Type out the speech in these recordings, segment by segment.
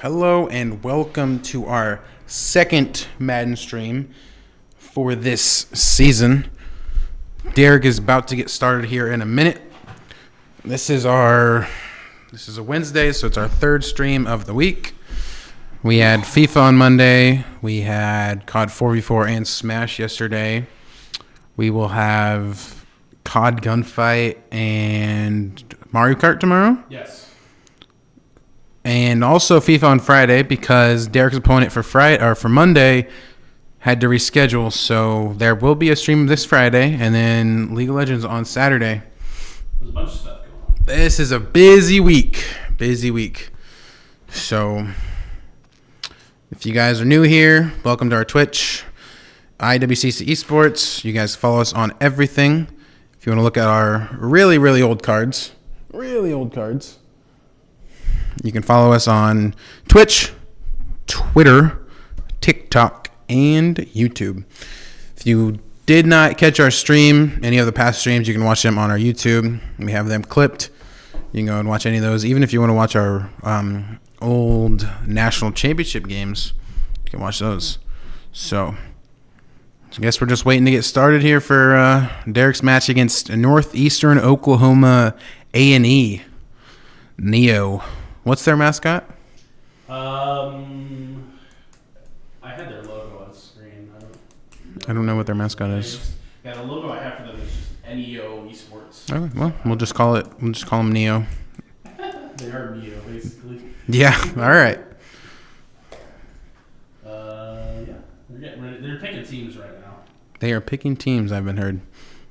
Hello and welcome to our second Madden stream for this season. Derek is about to get started here in a minute. This is a Wednesday, so it's our third stream of the week. We had FIFA on Monday. We had COD 4v4 and Smash yesterday. We will have COD Gunfight and Mario Kart tomorrow. Yes. And also FIFA on Friday because Derek's opponent for Monday had to reschedule. So there will be a stream this Friday and then League of Legends on Saturday. There's a bunch of stuff going on. This is a busy week. So if you guys are new here, welcome to our Twitch, NJCAAE Esports. You guys follow us on everything. If you want to look at our really old cards, you can follow us on Twitch, Twitter, TikTok, and YouTube. If you did not catch our stream, any of the past streams, you can watch them on our YouTube. We have them clipped. You can go and watch any of those. Even if you want to watch our old national championship games, you can watch those. So I guess we're just waiting to get started here for Derek's match against Northeastern Oklahoma A&E. Neo. What's their mascot? I had their logo on screen. I don't know what their mascot is. Yeah, the logo I have for them is just NEO Esports. Okay, well, we'll just call them Neo. They are Neo, basically. Yeah, all right. Yeah, they're getting ready. They're picking teams right now. They are picking teams, I've been heard.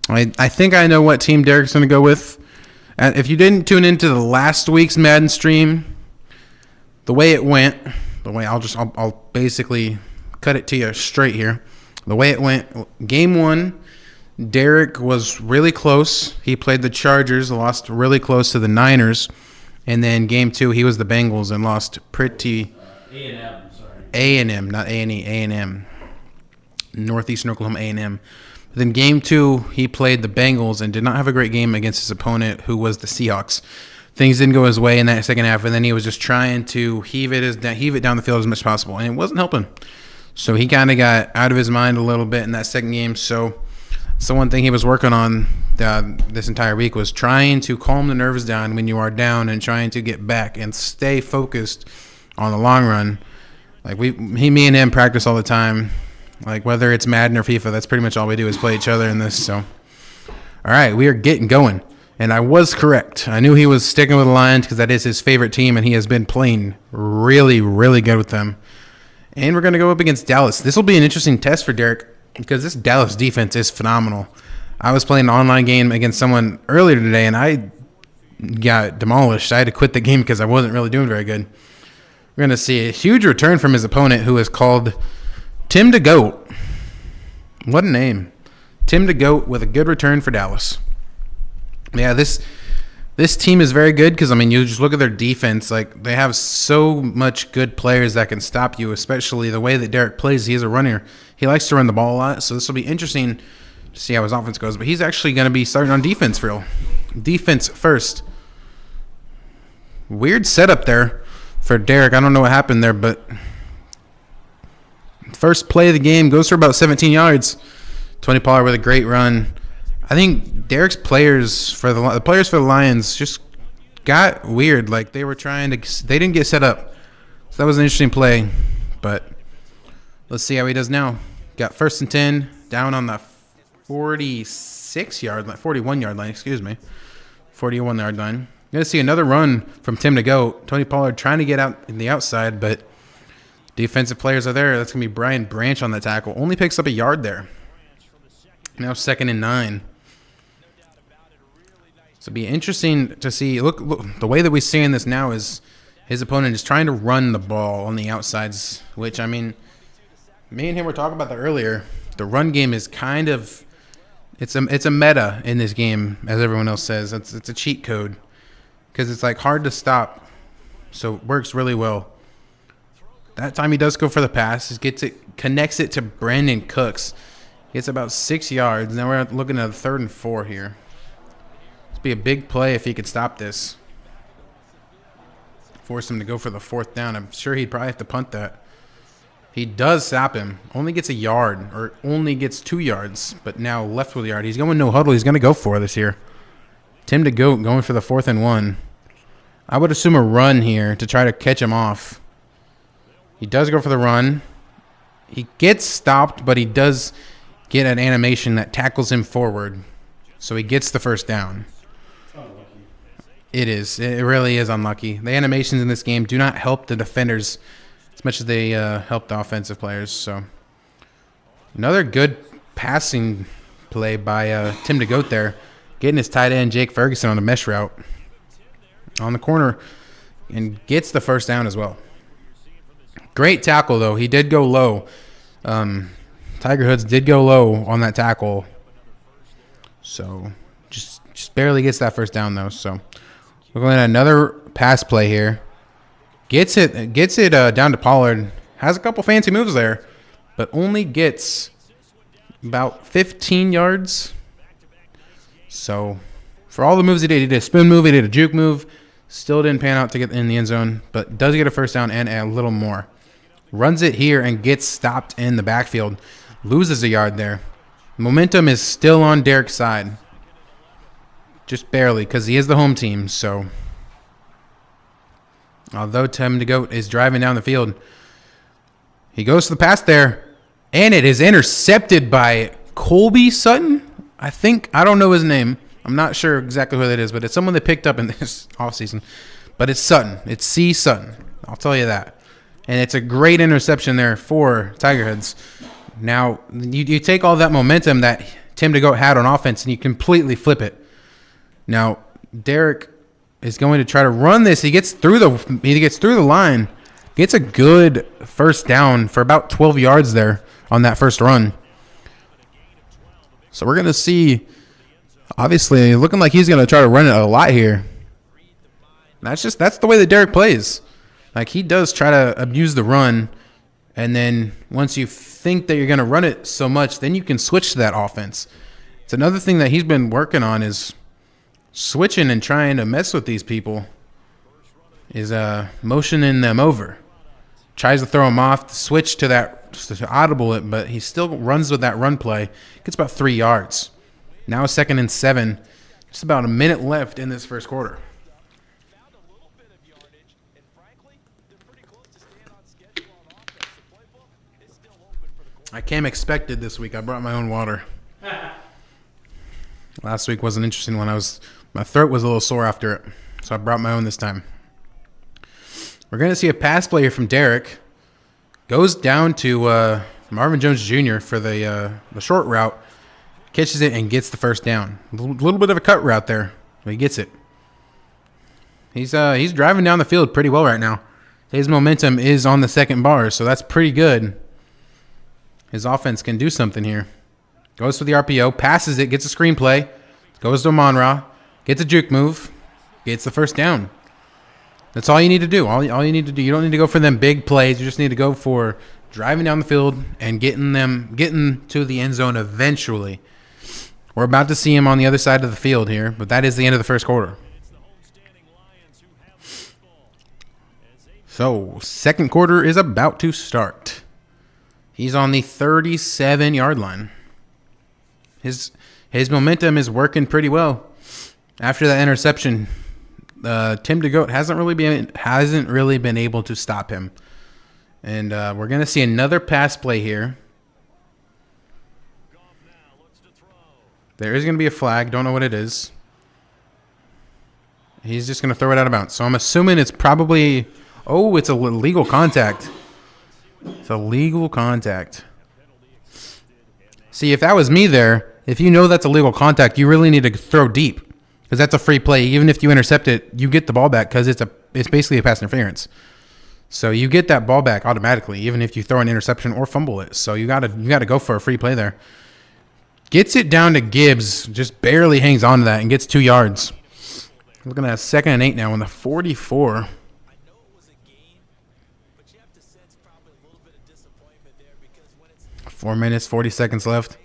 I think I know what team Derek's going to go with. If you didn't tune into the last week's Madden stream, the way it went, I'll basically cut it to you straight here. The way it went, game one, Derek was really close. He played the Chargers, lost really close to the Niners. And then game two, he was the Bengals and lost pretty... A&M, sorry. A&M, not A&E, A&M. Northeastern Oklahoma A&M. But then game two, he played the Bengals and did not have a great game against his opponent, who was the Seahawks. Things didn't go his way in that second half, and then he was just trying to heave it down the field as much as possible, and it wasn't helping. So he kind of got out of his mind a little bit in that second game. So one thing he was working on this entire week was trying to calm the nerves down when you are down and trying to get back and stay focused on the long run. Like me and him practice all the time. Like whether it's Madden or FIFA, that's pretty much all we do is play each other in this. So, all right, we are getting going. And I was correct. I knew he was sticking with the Lions because that is his favorite team, and he has been playing really good with them. And we're going to go up against Dallas. This will be an interesting test for Derek because this Dallas defense is phenomenal. I was playing an online game against someone earlier today, and I got demolished. I had to quit the game because I wasn't really doing very good. We're going to see a huge return from his opponent, who is called Tim the Goat. What a name. Tim the Goat with a good return for Dallas. Yeah, this team is very good because, I mean, you just look at their defense. Like, they have so much good players that can stop you, especially the way that Derek plays. He is a runner. He likes to run the ball a lot, so this will be interesting to see how his offense goes. But he's actually going to be starting on defense for real. Defense first. Weird setup there for Derek. I don't know what happened there, but first play of the game goes for about 17 yards. Tony Pollard with a great run. I think Derek's players for the Lions just got weird. Like they didn't get set up. So that was an interesting play. But let's see how he does now. Got 1st and 10 down on the 41-yard line, excuse me. 41-yard line. You're going to see another run from Tim to go. Tony Pollard trying to get out in the outside, but defensive players are there. That's going to be Brian Branch on the tackle. Only picks up a yard there. Now 2nd and 9. So it'll be interesting to see. Look, the way that we're seeing this now is his opponent is trying to run the ball on the outsides, which, I mean, me and him were talking about that earlier. The run game is kind of it's a meta in this game, as everyone else says. It's a cheat code because it's like hard to stop. So it works really well. That time he does go for the pass. Connects it to Brandon Cooks. Gets about 6 yards. Now we're looking at a 3rd and 4 here. This would be a big play if he could stop this. force him to go for the 4th down. I'm sure he'd probably have to punt that. He does stop him. Only gets a yard, or only gets 2 yards, but now left with a yard. He's going no huddle. He's going to go for this here. Tim DeGoat going for the 4th and 1. I would assume a run here to try to catch him off. He does go for the run. He gets stopped, but he does get an animation that tackles him forward. So he gets the 1st down. It is. It really is unlucky. The animations in this game do not help the defenders as much as they help the offensive players. So another good passing play by Tim DeGoat there, getting his tight end Jake Ferguson on the mesh route on the corner and gets the 1st down as well. Great tackle, though. He did go low. Tiger Hoods did go low on that tackle. So just barely gets that 1st down, though. So we're going to another pass play here. Gets it down to Pollard. Has a couple fancy moves there, but only gets about 15 yards. So for all the moves he did a spin move, he did a juke move. Still didn't pan out to get in the end zone, but does get a 1st down and a little more. Runs it here and gets stopped in the backfield. Loses a yard there. Momentum is still on Derek's side. Just barely, because he is the home team. So although Tim DeGoat is driving down the field, he goes to the pass there, and it is intercepted by Colby Sutton. I don't know his name. I'm not sure exactly who that is, but it's someone they picked up in this offseason. But it's Sutton. It's C. Sutton. I'll tell you that. And it's a great interception there for Tiger Heads. Now, you take all that momentum that Tim DeGoat had on offense, and you completely flip it. Now, Derek is going to try to run this. He gets through the line, gets a good 1st down for about 12 yards there on that 1st run. So we're going to see, obviously, looking like he's going to try to run it a lot here. That's the way that Derek plays. Like, he does try to abuse the run, and then once you think that you're going to run it so much, then you can switch to that offense. It's another thing that he's been working on is switching and trying to mess with these people, is motioning them over. Tries to throw him off, switch to that, to audible it, but he still runs with that run play. Gets about 3 yards. Now 2nd and 7. Just about a minute left in this 1st quarter. I came expected this week. I brought my own water. Last week was an interesting one. My throat was a little sore after it, so I brought my own this time. We're going to see a pass play here from Derek. Goes down to Marvin Jones Jr. for the short route. Catches it and gets the 1st down. A little bit of a cut route there, but he gets it. He's driving down the field pretty well right now. His momentum is on the 2nd bar, so that's pretty good. His offense can do something here. Goes for the RPO, passes it, gets a screenplay, goes to Amon-Ra, gets a juke move, gets the 1st down. That's all you need to do. All you need to do. You don't need to go for them big plays. You just need to go for driving down the field and getting to the end zone eventually. We're about to see him on the other side of the field here, but that is the end of the 1st quarter. So, 2nd quarter is about to start. He's on the 37-yard line. His momentum is working pretty well. After that interception, Tim DeGoat hasn't really been able to stop him. And we're going to see another pass play here. There is going to be a flag. Don't know what it is. He's just going to throw it out of bounds. So I'm assuming it's probably... Oh, it's a legal contact. It's a legal contact. See, if that was me there, if you know that's a legal contact, you really need to throw deep. Because that's a free play. Even if you intercept it, you get the ball back because it's basically a pass interference. So you get that ball back automatically, even if you throw an interception or fumble it. So you gotta go for a free play there. Gets it down to Gibbs, just barely hangs on to that and gets 2 yards. Looking at 2nd and 8 now on the 44. 4 minutes, 40 seconds left.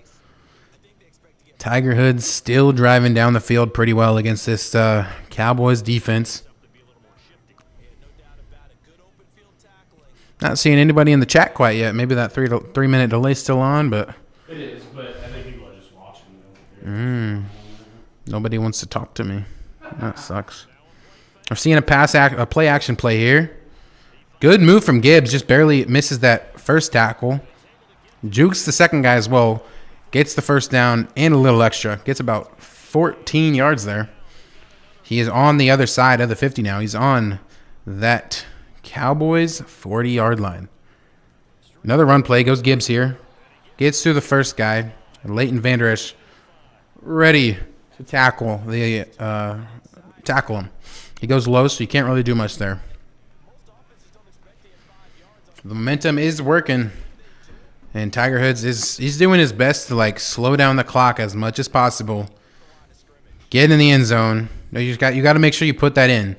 Tiger Hood's still driving down the field pretty well against this Cowboys defense. Not seeing anybody in the chat quite yet. Maybe that 3 minute delay still on, but It is, but I think people are just watching. Nobody wants to talk to me. That sucks. We're seeing a play action play here. Good move from Gibbs. Just barely misses that first tackle. Jukes the second guy as well. Gets the first down and a little extra. Gets about 14 yards there. He is on the other side of the 50 now. He's on that Cowboys 40-yard line. Another run play. Goes Gibbs here. Gets through the first guy. Leighton Vander Esch ready to tackle him. He goes low, so you can't really do much there. The momentum is working. And Tiger Hoods he's doing his best to like slow down the clock as much as possible. Get in the end zone. No, you got to make sure you put that in.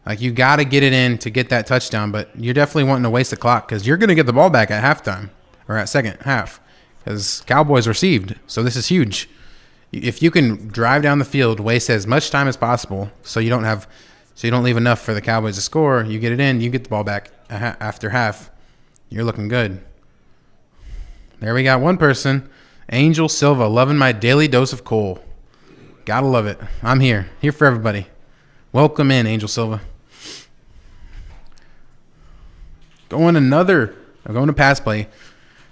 Like you got to get it in to get that touchdown, but you're definitely wanting to waste the clock because you're going to get the ball back at halftime or at second half because Cowboys received. So this is huge. If you can drive down the field, waste as much time as possible, so you don't leave enough for the Cowboys to score. You get it in, you get the ball back after half. You're looking good. There we got one person. Angel Silva, loving my daily dose of coal. Gotta love it. I'm here for everybody. Welcome in, Angel Silva. Going to pass play.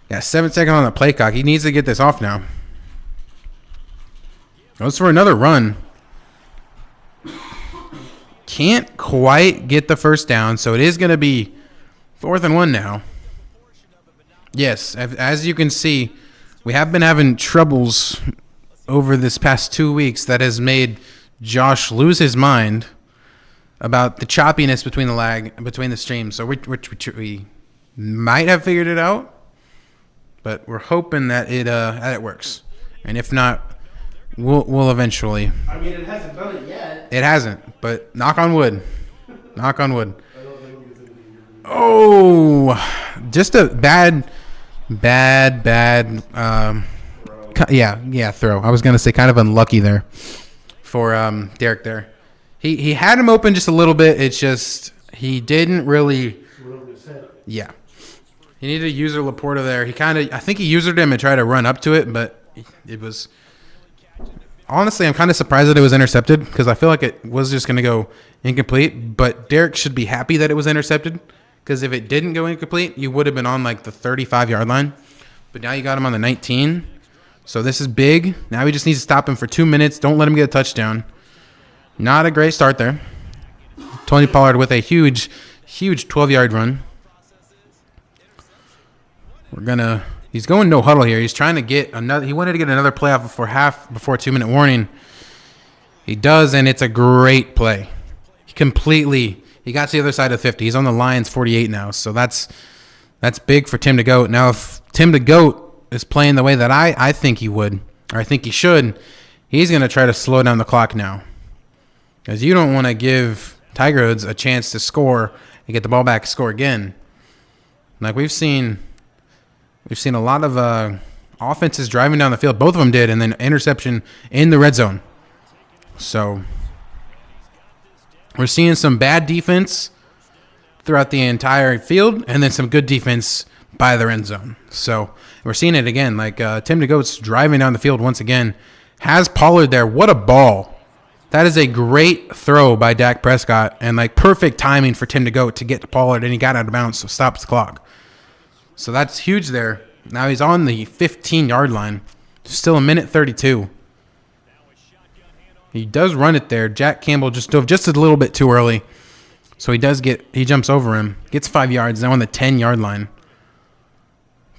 Got 7 seconds on the play clock. He needs to get this off now. Goes for another run. Can't quite get the first down, so it is going to be 4th and 1 now. Yes, as you can see, we have been having troubles over this past 2 weeks that has made Josh lose his mind about the choppiness between the streams. So we might have figured it out, but we're hoping that it works. And if not, we'll eventually. I mean, it hasn't done it yet. It hasn't, but knock on wood. Knock on wood. Oh, just a bad throw. I was going to say kind of unlucky there for Derek there. He had him open just a little bit. It's just he didn't really. Yeah. He needed a user Laporta there. I think he usered him and tried to run up to it, but it was. Honestly, I'm kind of surprised that it was intercepted because I feel like it was just going to go incomplete. But Derek should be happy that it was intercepted because if it didn't go incomplete, you would have been on like the 35-yard line. But now you got him on the 19. So this is big. Now he just needs to stop him for 2 minutes. Don't let him get a touchdown. Not a great start there. Tony Pollard with a huge 12-yard run. He's going no huddle here. He's trying to get another. He wanted to get another play off before 2-minute warning. He does, and it's a great play. He got to the other side of 50. He's on the Lions 48 now, so that's big for Tim DeGoat. Now, if Tim DeGoat is playing the way that I think he would, or I think he should, he's going to try to slow down the clock now. Because you don't want to give Tiger Woods a chance to score and get the ball back and score again. Like we've seen a lot of offenses driving down the field. Both of them did, and then interception in the red zone. So we're seeing some bad defense throughout the entire field, and then some good defense by the end zone. So we're seeing it again. Like Tim DeGoat's driving down the field once again. Has Pollard there. What a ball. That is a great throw by Dak Prescott, and like perfect timing for Tim DeGoat to get to Pollard, and he got out of bounds, so stops the clock. So that's huge there. Now he's on the 15-yard line. Still a minute 32. He does run it there. Jack Campbell just dove just a little bit too early. So he jumps over him. Gets 5 yards. Now on the 10-yard line.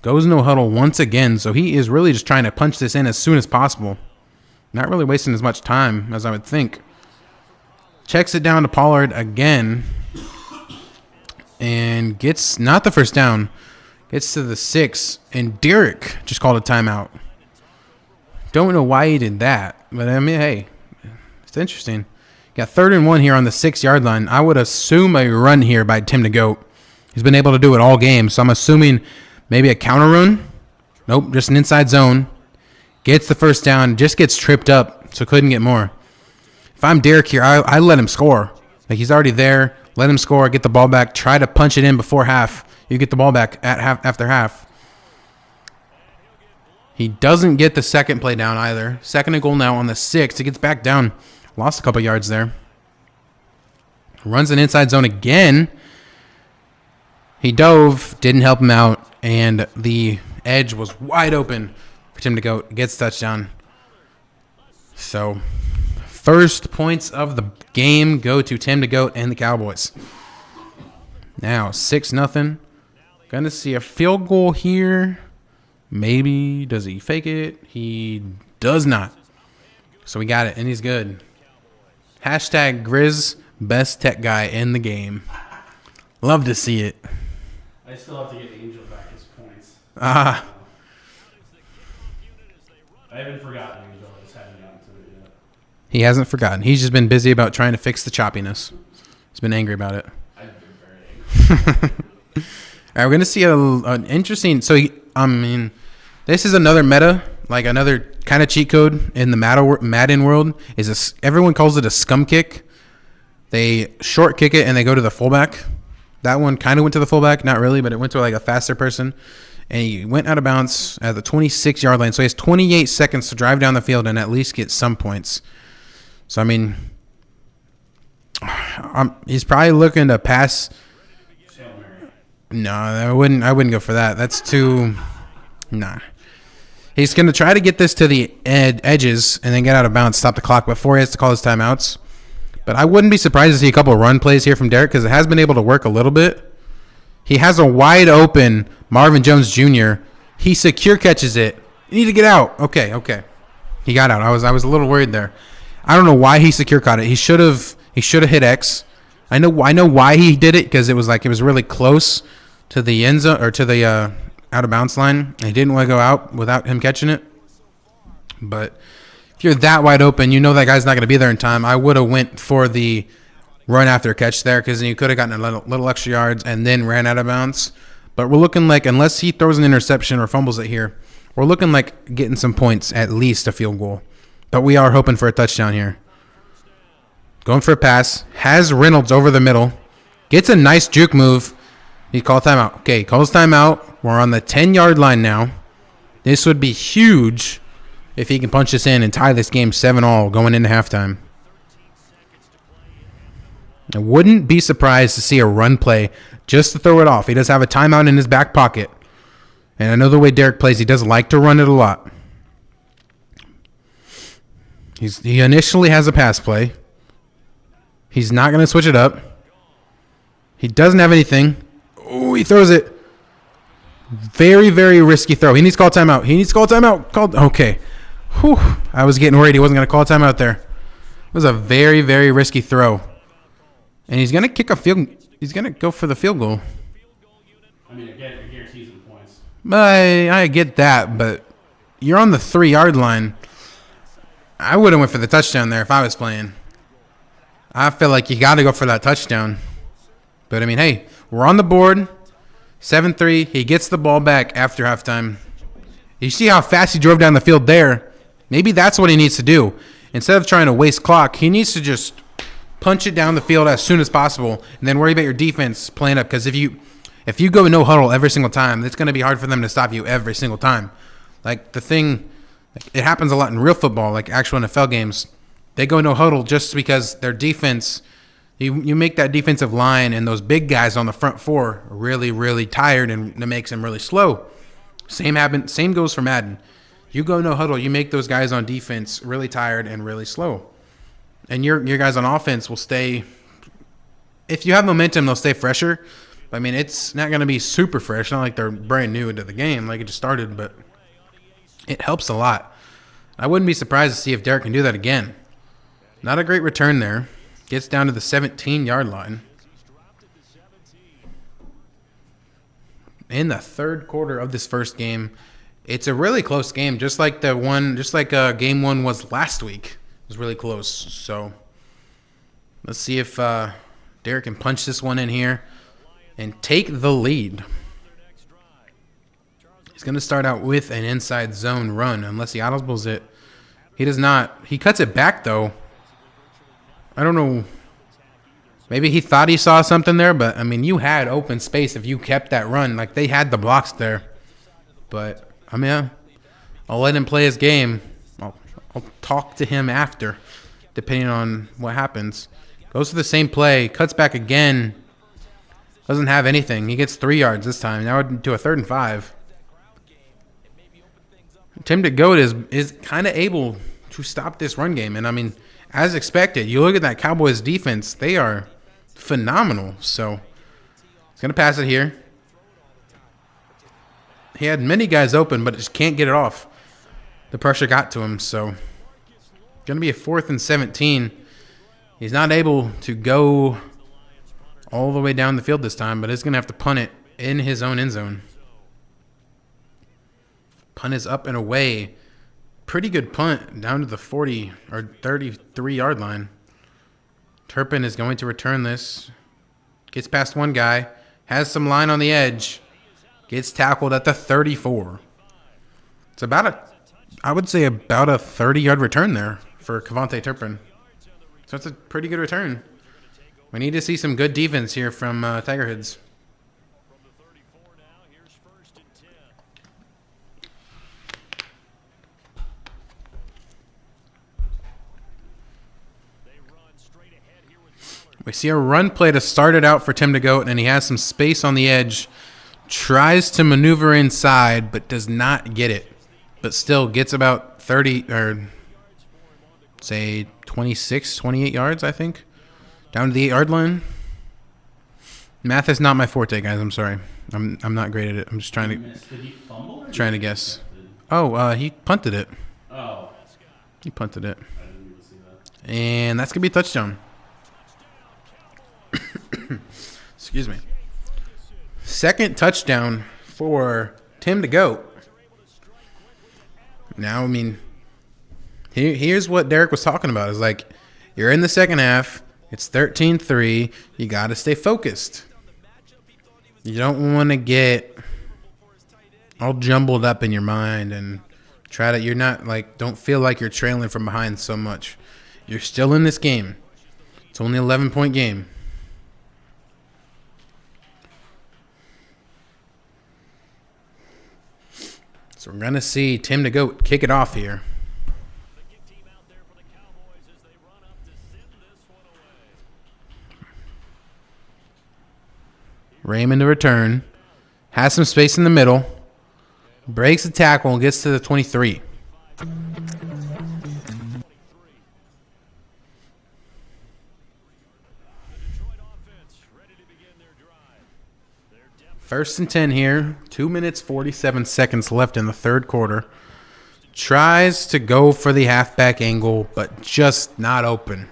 Goes no huddle once again. So he is really just trying to punch this in as soon as possible. Not really wasting as much time as I would think. Checks it down to Pollard again. And gets not the first down. Gets to the 6, and Derek just called a timeout. Don't know why he did that, but I mean, hey, it's interesting. Got 3rd and 1 here on the 6-yard line. I would assume a run here by Tim DeGoat. He's been able to do it all game, so I'm assuming maybe a counter run. Nope, just an inside zone. Gets the first down, just gets tripped up, so couldn't get more. If I'm Derek here, I let him score. Like he's already there. let him score, get the ball back, try to punch it in before half. You get the ball back at after half. He doesn't get the second play down either. Second and goal now on the 6. He gets back down. Lost a couple yards there. Runs an inside zone again. He dove, didn't help him out, and the edge was wide open for Tim to go. Gets touchdown. So, first points of the game go to Tim to Goat and the Cowboys. Now, 6-0. Gonna see a field goal here. Maybe. Does he fake it? He does not. So we got it, and he's good. Hashtag Grizz, best tech guy in the game. Love to see it. I still have to get Angel back his points. Ah. I haven't forgotten Angel. I just haven't gotten to it yet. He hasn't forgotten. He's just been busy about trying to fix the choppiness. He's been angry about it. I've been very angry. All right, we're going to see an interesting... So, this is another meta, like another kind of cheat code in the Madden world. Everyone calls it a scum kick. They short kick it and they go to the fullback. That one kind of went to the fullback. Not really, but it went to like a faster person. And he went out of bounds at the 26-yard line. So he has 28 seconds to drive down the field and at least get some points. So, he's probably looking to pass... No, I wouldn't go for that. That's too... Nah. He's going to try to get this to the edges and then get out of bounds, stop the clock before he has to call his timeouts. But I wouldn't be surprised to see a couple of run plays here from Derek because it has been able to work a little bit. He has a wide open Marvin Jones Jr. He secure catches it. You need to get out. Okay. He got out. I was a little worried there. I don't know why he secure caught it. He should have hit X. I know why he did it because it was really close to the end zone or to the out of bounds line. He didn't want to go out without him catching it. But if you're that wide open, you know that guy's not going to be there in time. I would have went for the run after catch there because then you could have gotten a little extra yards and then ran out of bounds. But we're looking like, unless he throws an interception or fumbles it here, we're looking like getting some points, at least a field goal. But we are hoping for a touchdown here. Going for a pass. Has Reynolds over the middle. Gets a nice juke move. He called timeout. Okay, calls timeout. We're on the 10-yard line now. This would be huge if he can punch this in and tie this game 7-all going into halftime. I wouldn't be surprised to see a run play just to throw it off. He does have a timeout in his back pocket. And I know the way Derek plays, he does like to run it a lot. He initially has a pass play. He's not going to switch it up. He doesn't have anything. Oh, he throws it. Very, very risky throw. He needs to call timeout. Okay. Whew. I was getting worried he wasn't going to call timeout there. It was a very, very risky throw. And he's going to kick a field. He's going to go for the field goal. Again, it guarantees him points. I get that, but you're on the 3-yard line. I would have went for the touchdown there if I was playing. I feel like you got to go for that touchdown. But, hey, we're on the board. 7-3. He gets the ball back after halftime. You see how fast he drove down the field there? Maybe that's what he needs to do. Instead of trying to waste clock, he needs to just punch it down the field as soon as possible and then worry about your defense playing up. Because if you go no huddle every single time, it's going to be hard for them to stop you every single time. It happens a lot in real football, like actual NFL games. They go no huddle just because their defense, you make that defensive line and those big guys on the front four really, really tired, and it makes them really slow. Same goes for Madden. You go no huddle, you make those guys on defense really tired and really slow. And your guys on offense will stay, if you have momentum, they'll stay fresher. It's not going to be super fresh. Not like they're brand new into the game, like it just started, but it helps a lot. I wouldn't be surprised to see if Derek can do that again. Not a great return there. Gets down to the 17-yard line. In the third quarter of this first game, it's a really close game, just like game one was last week. It was really close. So let's see if Derek can punch this one in here and take the lead. He's going to start out with an inside zone run, unless he audibles it. He does not. He cuts it back, though. I don't know. Maybe he thought he saw something there, but, I mean, you had open space if you kept that run. Like, they had the blocks there. But, I mean, I'll let him play his game. I'll talk to him after, depending on what happens. Goes to the same play, cuts back again. Doesn't have anything. He gets 3 yards this time. Now to a 3rd and 5. Tim DeGoat is kind of able to stop this run game. And, I mean, as expected, you look at that Cowboys defense, they are phenomenal. So, he's going to pass it here. He had many guys open, but just can't get it off. The pressure got to him, so going to be a 4th and 17. He's not able to go all the way down the field this time, but is going to have to punt it in his own end zone. Punt is up and away. Pretty good punt down to the 40 or 33-yard line. Turpin is going to return this. Gets past one guy. Has some line on the edge. Gets tackled at the 34. It's I would say about a 30-yard return there for Kevontae Turpin. So it's a pretty good return. We need to see some good defense here from Tigerheads. We see a run play to start it out for Tim DeGoat, and he has some space on the edge. Tries to maneuver inside, but does not get it. But still gets about 30, or say 26, 28 yards, I think. Down to the 8-yard line. Math is not my forte, guys. I'm sorry. I'm not great at it. I'm just trying to guess. Oh, he punted it. Oh. He punted it. I didn't even see that. And that's going to be a touchdown. Excuse me. Second touchdown for Tim DeGoat. Now, I mean, here's what Derek was talking about. Is like, you're in the second half. It's 13-3. You got to stay focused. You don't want to get all jumbled up in your mind and you're not like, don't feel like you're trailing from behind so much. You're still in this game. It's only an 11-point game. So we're going to see Tim DeGoat kick it off here. Raymond to return. Has some space in the middle. Breaks the tackle and gets to the 23. First and 10 here. 2 minutes, 47 seconds left in the third quarter. Tries to go for the halfback angle, but just not open.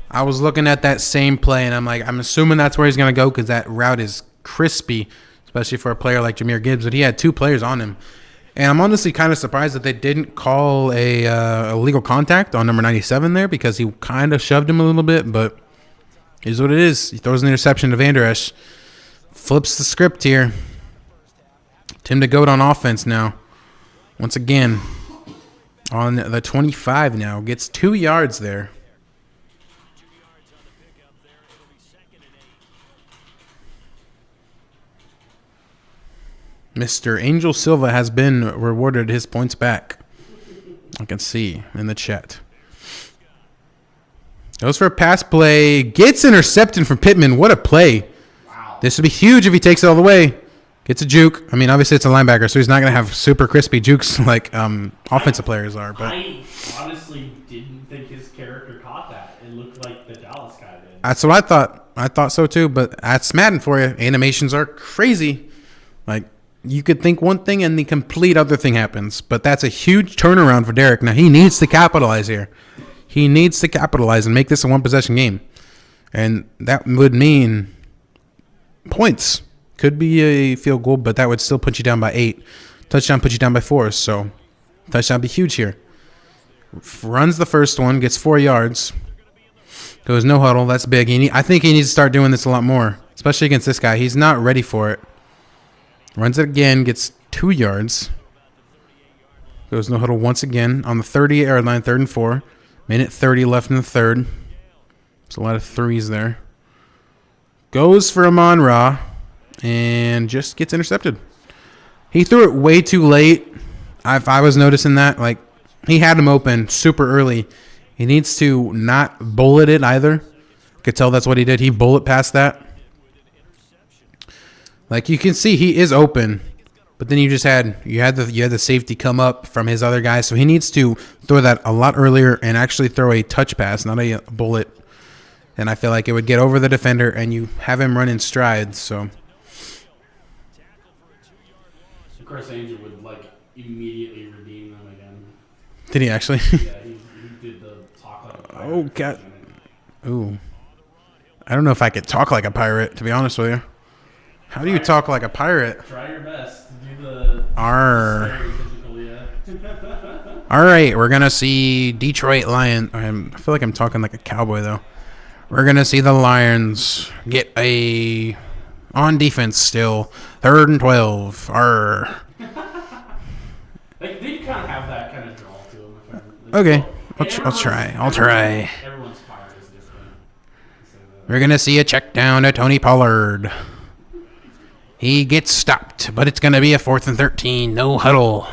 I was looking at that same play, and I'm assuming that's where he's going to go because that route is crispy, especially for a player like Jahmyr Gibbs. But he had 2 players on him. And I'm honestly kind of surprised that they didn't call a illegal contact on number 97 there because he kind of shoved him a little bit, but here's what it is. He throws an interception to Vander Esch. Flips the script here. Tim DeGoat on offense now. Once again, on the 25 now. Gets 2 yards there. Mr. Angel Silva has been rewarded his points back. I can see in the chat. Goes for a pass play. Gets intercepted from Pittman. What a play. Wow. This would be huge if he takes it all the way. Gets a juke. I mean, obviously it's a linebacker, so he's not going to have super crispy jukes like offensive players are. But I honestly didn't think his character caught that. It looked like the Dallas guy did. that's what I thought. I thought so too, but that's Madden for you. Animations are crazy. Like, you could think one thing and the complete other thing happens. But that's a huge turnaround for Derek. Now, he needs to capitalize here. He needs to capitalize and make this a one-possession game. And that would mean points. Could be a field goal, but that would still put you down by 8. Touchdown put you down by 4. So, touchdown would be huge here. Runs the first one, gets 4 yards. Goes no huddle. That's big. I think he needs to start doing this a lot more, especially against this guy. He's not ready for it. Runs it again, gets 2 yards. Goes no huddle once again on the 38-yard line, 3rd and 4. Minute 30 left in the third. There's a lot of threes there. Goes for Amon-Ra and just gets intercepted. He threw it way too late. I was noticing that. Like, he had him open super early. He needs to not bullet it either. Could tell that's what he did. He bullet passed that. Like, you can see he is open, but then you had the safety come up from his other guy, so he needs to throw that a lot earlier and actually throw a touch pass, not a bullet. And I feel like it would get over the defender, and you have him run in strides. So, of course, Angel would immediately redeem them again. Did he actually? Yeah, he did the talk like a pirate. Oh God! Ooh, I don't know if I could talk like a pirate, to be honest with you. How do you talk like a pirate? Try your best to do the stereotypical, yeah. All right, we're gonna see Detroit Lions. I feel like I'm talking like a cowboy though. We're gonna see the Lions get on defense still, 3rd and 12. Arr. They kind of have that kind of draw to them. Okay, I'll try. Everyone's pirate is different. We're gonna see a check down to Tony Pollard. He gets stopped, but it's gonna be a 4th and 13. No huddle.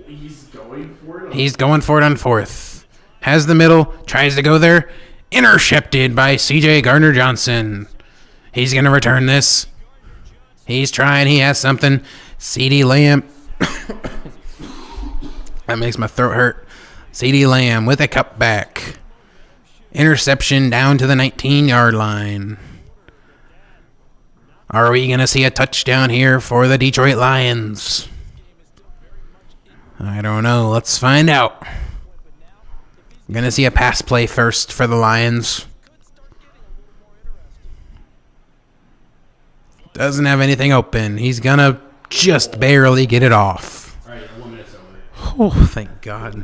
He's going for it. He's going for it on 4th. Has the middle, tries to go there. Intercepted by C.J. Gardner-Johnson. He's going to return this. He's trying. He has something. C.D. Lamb. That makes my throat hurt. C.D. Lamb with a cutback. Interception down to the 19-yard line. Are we going to see a touchdown here for the Detroit Lions? I don't know. Let's find out. I'm going to see a pass play first for the Lions. Doesn't have anything open. He's going to just barely get it off. All right, 1 minute's over. Oh, thank God.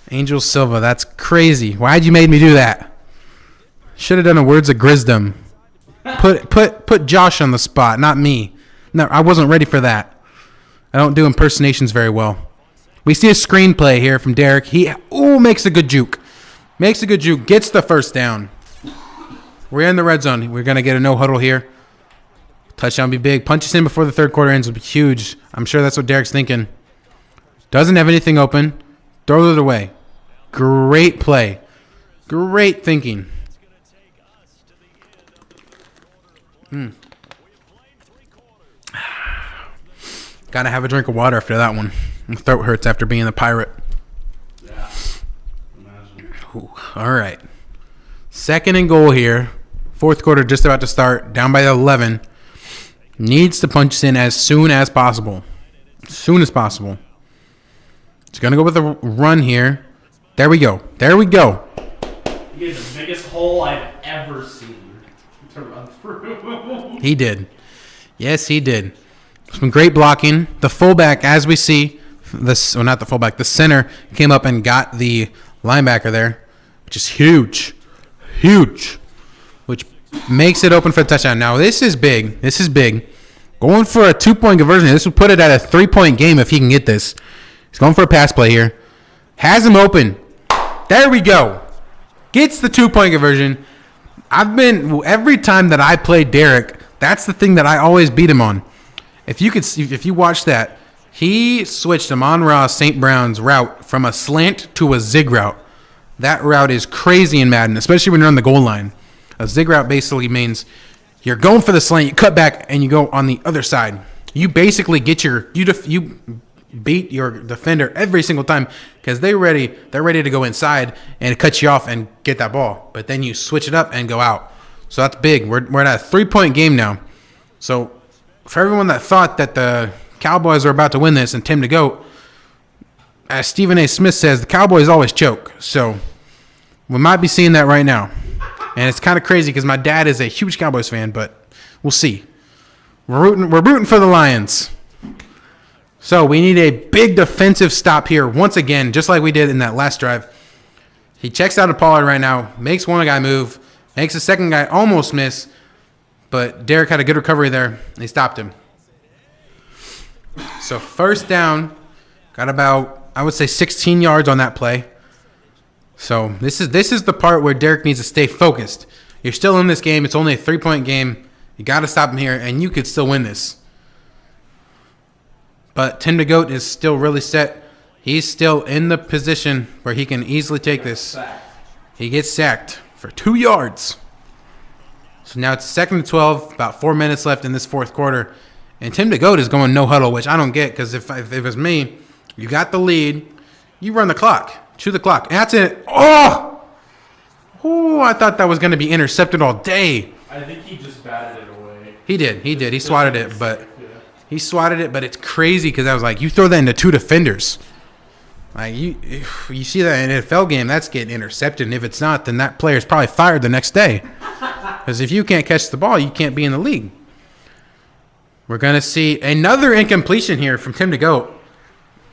Angel Silva, that's crazy. Why'd you make me do that? Should have done a Words of Grisdom. Put Josh on the spot, not me. No, I wasn't ready for that. I don't do impersonations very well. We see a screenplay here from Derek. He makes a good juke. Gets the first down. We're in the red zone. We're going to get a no huddle here. Touchdown be big. Punches in before the third quarter ends would be huge. I'm sure that's what Derek's thinking. Doesn't have anything open. Throw it away. Great play. Great thinking. Gotta have a drink of water after that one. My throat hurts after being a pirate. Yeah. Imagine. Ooh, all right. 2nd and goal here. 4th quarter just about to start. Down by 11. Needs to punch this in as soon as possible. It's going to go with a run here. There we go. He had the biggest hole I've ever seen to run through. He did. Yes, he did. Some great blocking. The fullback, as we see, the center came up and got the linebacker there, which is huge, which makes it open for a touchdown. Now, this is big. Going for a 2-point conversion. This would put it at a 3-point game if he can get this. He's going for a pass play here. Has him open. There we go. Gets the 2-point conversion. Every time that I play Derek, that's the thing that I always beat him on. If you watch that, he switched Amon-Ra St. Brown's route from a slant to a zig route. That route is crazy in Madden, especially when you're on the goal line. A zig route basically means you're going for the slant, you cut back, and you go on the other side. You basically get you beat your defender every single time because they're ready to go inside and cut you off and get that ball. But then you switch it up and go out. So that's big. We're at a 3-point game now. So for everyone that thought that the Cowboys are about to win this and Tim the GOAT, as Stephen A. Smith says, the Cowboys always choke. So we might be seeing that right now. And it's kind of crazy because my dad is a huge Cowboys fan, but we'll see. We're rooting for the Lions. So we need a big defensive stop here once again, just like we did in that last drive. He checks out of Pollard right now, makes one guy move, makes the second guy almost miss, but Derek had a good recovery there, and he stopped him. So first down, got about, I would say, 16 yards on that play. So this is the part where Derek needs to stay focused. You're still in this game. It's only a 3-point game. You got to stop him here, and you could still win this. But Tim the Goat is still really set. He's still in the position where he can easily take this. He gets sacked for 2 yards. So now it's 2nd and 12, about 4 minutes left in this fourth quarter. And Tim the Goat is going no huddle, which I don't get, because if it was me, you got the lead, you run the clock, chew the clock. And that's it. Oh, I thought that was going to be intercepted all day. I think he just batted it away. He did. He swatted it, but it's crazy because I was like, you throw that into 2 defenders. Like you see that in an NFL game, that's getting intercepted. And if it's not, then that player's probably fired the next day. Because if you can't catch the ball, you can't be in the league. We're going to see another incompletion here from Tim the Goat.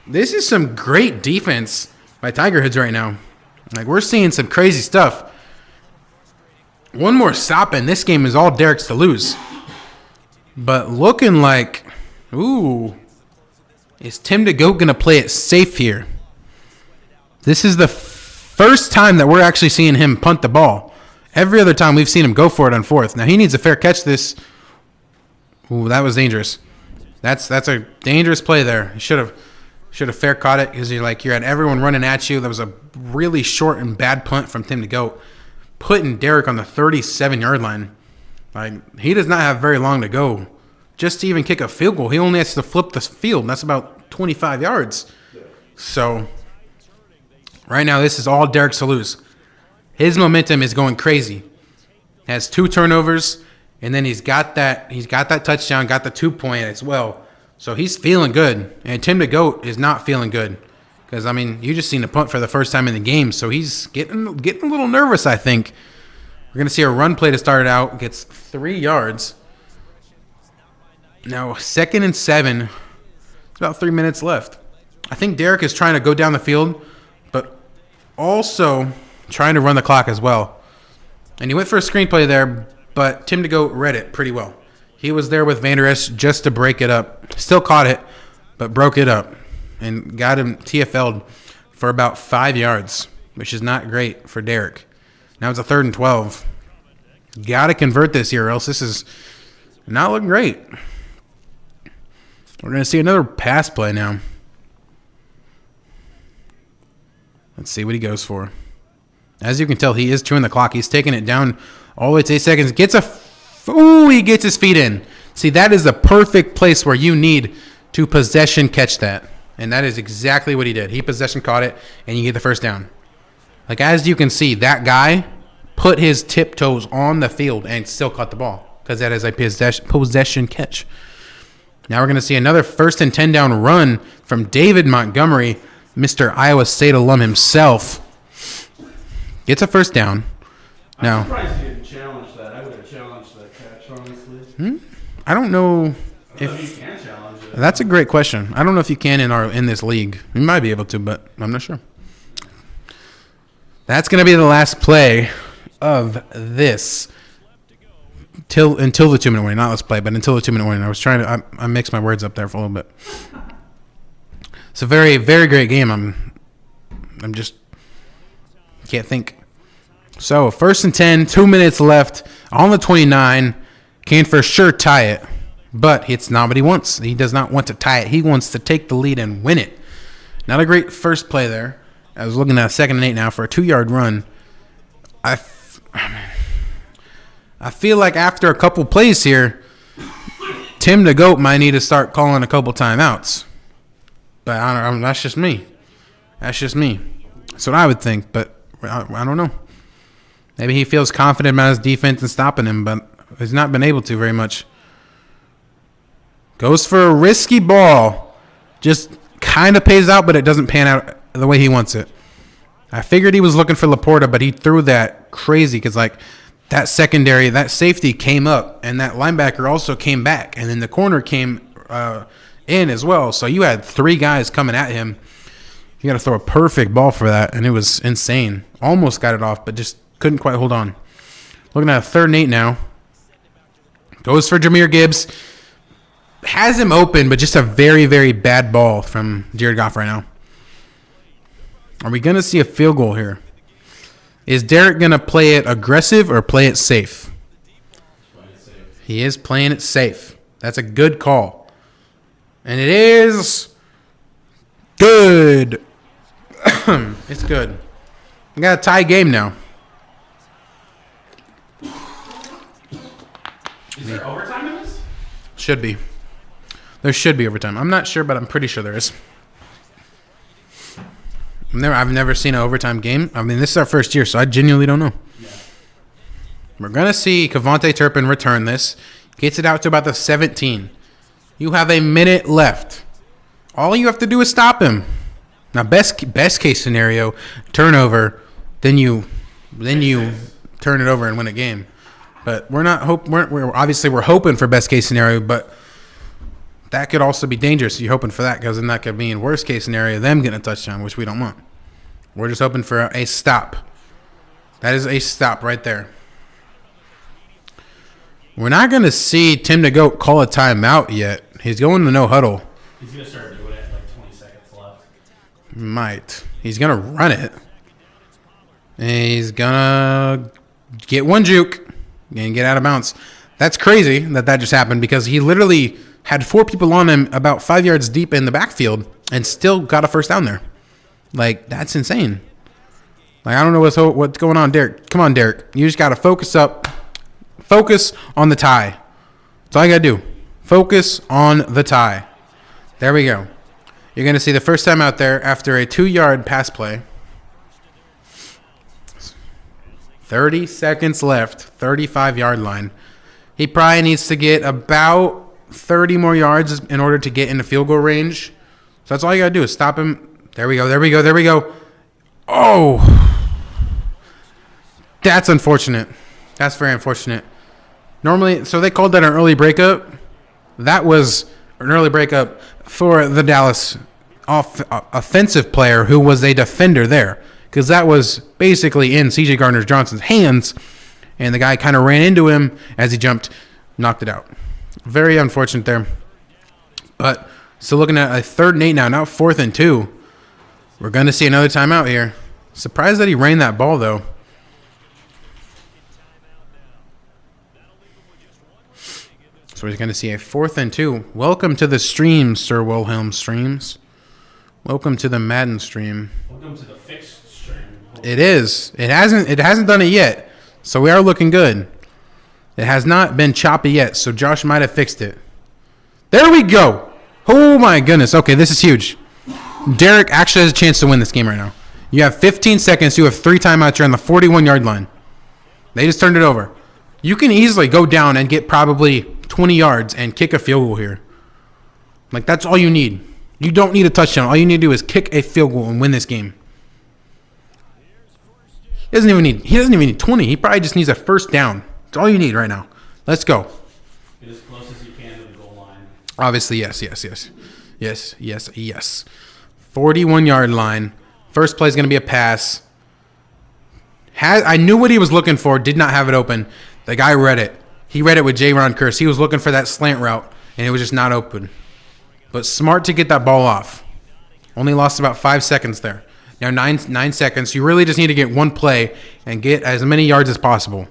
This is some great defense by Tiger Hoods right now. Like, we're seeing some crazy stuff. One more stop, and this game is all Derek's to lose. But looking like, is Tim the Goat going to play it safe here? This is the first time that we're actually seeing him punt the ball. Every other time we've seen him go for it on 4th. Now, he needs a fair catch this. Ooh, that was dangerous. That's a dangerous play there. Should have fair caught it because you had everyone running at you. That was a really short and bad punt from Tim the Goat, putting Derek on the 37-yard line. Like, he does not have very long to go just to even kick a field goal. He only has to flip the field. That's about 25 yards. So right now, this is all Derek's to lose. His momentum is going crazy. Has 2 turnovers, and then he's got that touchdown, got the 2-point as well. So he's feeling good. And Tim the Goat is not feeling good. Because, I mean, you just seen the punt for the first time in the game. So he's getting a little nervous, I think. We're going to see a run play to start it out. Gets 3 yards. Now, 2nd and 7. It's about 3 minutes left. I think Derek is trying to go down the field, but also trying to run the clock as well. And he went for a screenplay there, but Tim the Goat read it pretty well. He was there with Vander Esch just to break it up. Still caught it, but broke it up and got him TFL'd for about 5 yards, which is not great for Derek. Now it's a 3rd and 12. Got to convert this here, or else this is not looking great. We're going to see another pass play now. Let's see what he goes for. As you can tell, he is chewing the clock. He's taking it down all the way to 8 seconds. He gets his feet in. See, that is the perfect place where you need to possession catch that. And that is exactly what he did. He possession caught it, and you get the first down. Like, as you can see, that guy put his tiptoes on the field and still caught the ball because that is a possession catch. Now we're going to see another 1st and 10 down run from David Montgomery, Mr. Iowa State alum himself. Gets a first down. I'm surprised he didn't challenge that. I would have challenged that catch, honestly. I don't know if you can challenge it. That's a great question. I don't know if you can in this league. You might be able to, but I'm not sure. That's going to be the last play of this until the 2-minute warning. Not let's play, but until the 2-minute warning. I was trying to I mixed my words up there for a little bit. It's a very, very great game. I'm just can't think. So 1st and 10, 2 minutes left on the 29. Can for sure tie it, but it's not what he wants. He does not want to tie it. He wants to take the lead and win it. Not a great first play there. I was looking at 2nd and 8 now for a 2-yard run. I feel like after a couple plays here, Tim the Goat might need to start calling a couple timeouts. But I don't, that's just me. That's what I would think, but I don't know. Maybe he feels confident about his defense and stopping him, but he's not been able to very much. Goes for a risky ball. Just kind of pays out, but it doesn't pan out the way he wants it. I figured he was looking for Laporta, but he threw that crazy because, that secondary, that safety came up, and that linebacker also came back, and then the corner came in as well. So you had 3 guys coming at him. You got to throw a perfect ball for that, and it was insane. Almost got it off, but just couldn't quite hold on. Looking at a 3rd and 8 now. Goes for Jahmyr Gibbs. Has him open, but just a very, very bad ball from Jared Goff right now. Are we going to see a field goal here? Is Derek going to play it aggressive or play it safe? He is playing it safe. That's a good call. And it is good. It's good. We got a tie game now. Is there overtime in this? Should be. There should be overtime. I'm not sure, but I'm pretty sure there is. I've never seen an overtime game. I mean, this is our first year, so I genuinely don't know. Yeah. We're going to see Kavonte Turpin return this. Gets it out to about the 17. You have a minute left. All you have to do is stop him. Now, best case scenario, turnover, then you turn it over and win a game. But we're hoping for best case scenario, but that could also be dangerous. You're hoping for that because then that could mean worst case scenario, them getting a touchdown, which we don't want. We're just hoping for a stop. That is a stop right there. We're not going to see Tim to go call a timeout yet. He's going to no huddle. He's going to start doing it like 20 seconds left. Might. He's going to run it. And he's going to get one juke and get out of bounds. That's crazy that just happened because he literally had 4 people on him about 5 yards deep in the backfield and still got a first down there. Like, that's insane. Like, I don't know what's going on, Derek. Come on, Derek. You just got to focus up. Focus on the tie. That's all you got to do. Focus on the tie. There we go. You're going to see the first time out there after a 2-yard pass play. 30 seconds left. 35-yard line. He probably needs to get about 30 more yards in order to get into field goal range. So that's all you got to do is stop him. There we go. There we go. There we go. Oh. That's unfortunate. That's very unfortunate. Normally, so they called that an early breakup. That was an early breakup for the Dallas offensive player who was a defender there. Because that was basically in C.J. Gardner-Johnson's hands. And the guy kind of ran into him as he jumped, knocked it out. Very unfortunate there. But still looking at a 3rd and 8 now 4th and 2. We're going to see another timeout here. Surprised that he ran that ball, though. So we're going to see a 4th and 2. Welcome to the stream, Sir Wilhelm Streams. Welcome to the Madden stream. Welcome to the fixed stream. It is. It hasn't done it yet. So we are looking good. It has not been choppy yet, so Josh might have fixed it. There we go. Oh, my goodness. Okay, this is huge. Derek actually has a chance to win this game right now. You have 15 seconds. You have 3 timeouts. You're on the 41-yard line. They just turned it over. You can easily go down and get probably 20 yards and kick a field goal here. Like, that's all you need. You don't need a touchdown. All you need to do is kick a field goal and win this game. He doesn't even need 20. He probably just needs a first down. That's all you need right now. Let's go. Get as close as you can to the goal line. Obviously, yes. 41-yard line. First play is going to be a pass. I knew what he was looking for. Did not have it open. The guy read it. He read it with J-Ron Curse. He was looking for that slant route, and it was just not open. But smart to get that ball off. Only lost about 5 seconds there. Now 9 seconds. You really just need to get one play and get as many yards as possible.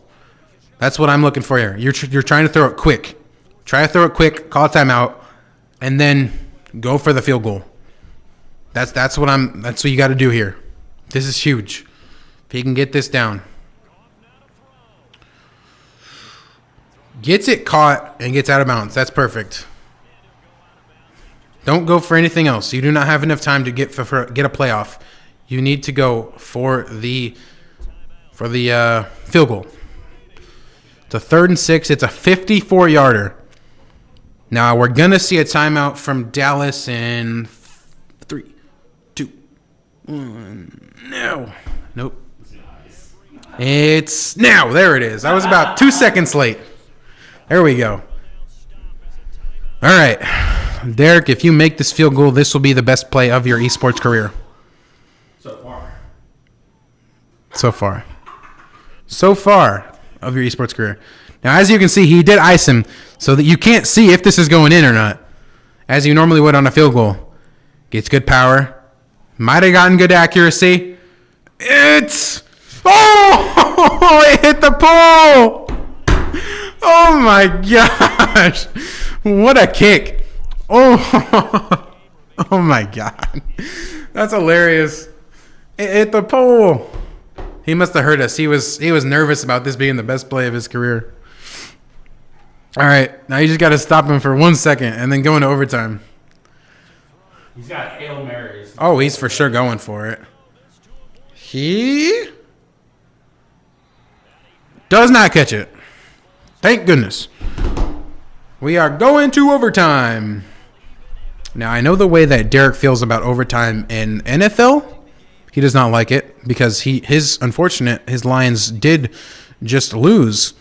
That's what I'm looking for here. You're trying to throw it quick. Try to throw it quick, call a timeout, and then go for the field goal. That's what you got to do here. This is huge. If he can get this down. Gets it caught and gets out of bounds. That's perfect. Don't go for anything else. You do not have enough time to get a playoff. You need to go for the field goal. It's a 3rd and 6. It's a 54-yarder. Now we're gonna see a timeout from Dallas in 3, 2, 1. No. Nope. It's now. There it is. I was about 2 seconds late. There we go. All right. Derek, if you make this field goal, this will be the best play of your esports career. So far of your esports career. Now, as you can see, he did ice him so that you can't see if this is going in or not, as you normally would on a field goal. Gets good power. Might have gotten good accuracy. It's Oh, it hit the pole. Oh my gosh. What a kick. Oh, oh my God. That's hilarious. It hit the pole. He must have heard us. He was nervous about this being the best play of his career. All right, now you just got to stop him for 1 second and then go into overtime. He's got Hail Marys. Oh, he's for sure going for it. He does not catch it. Thank goodness. We are going to overtime. Now, I know the way that Derek feels about overtime in NFL. He does not like it because his Lions did just lose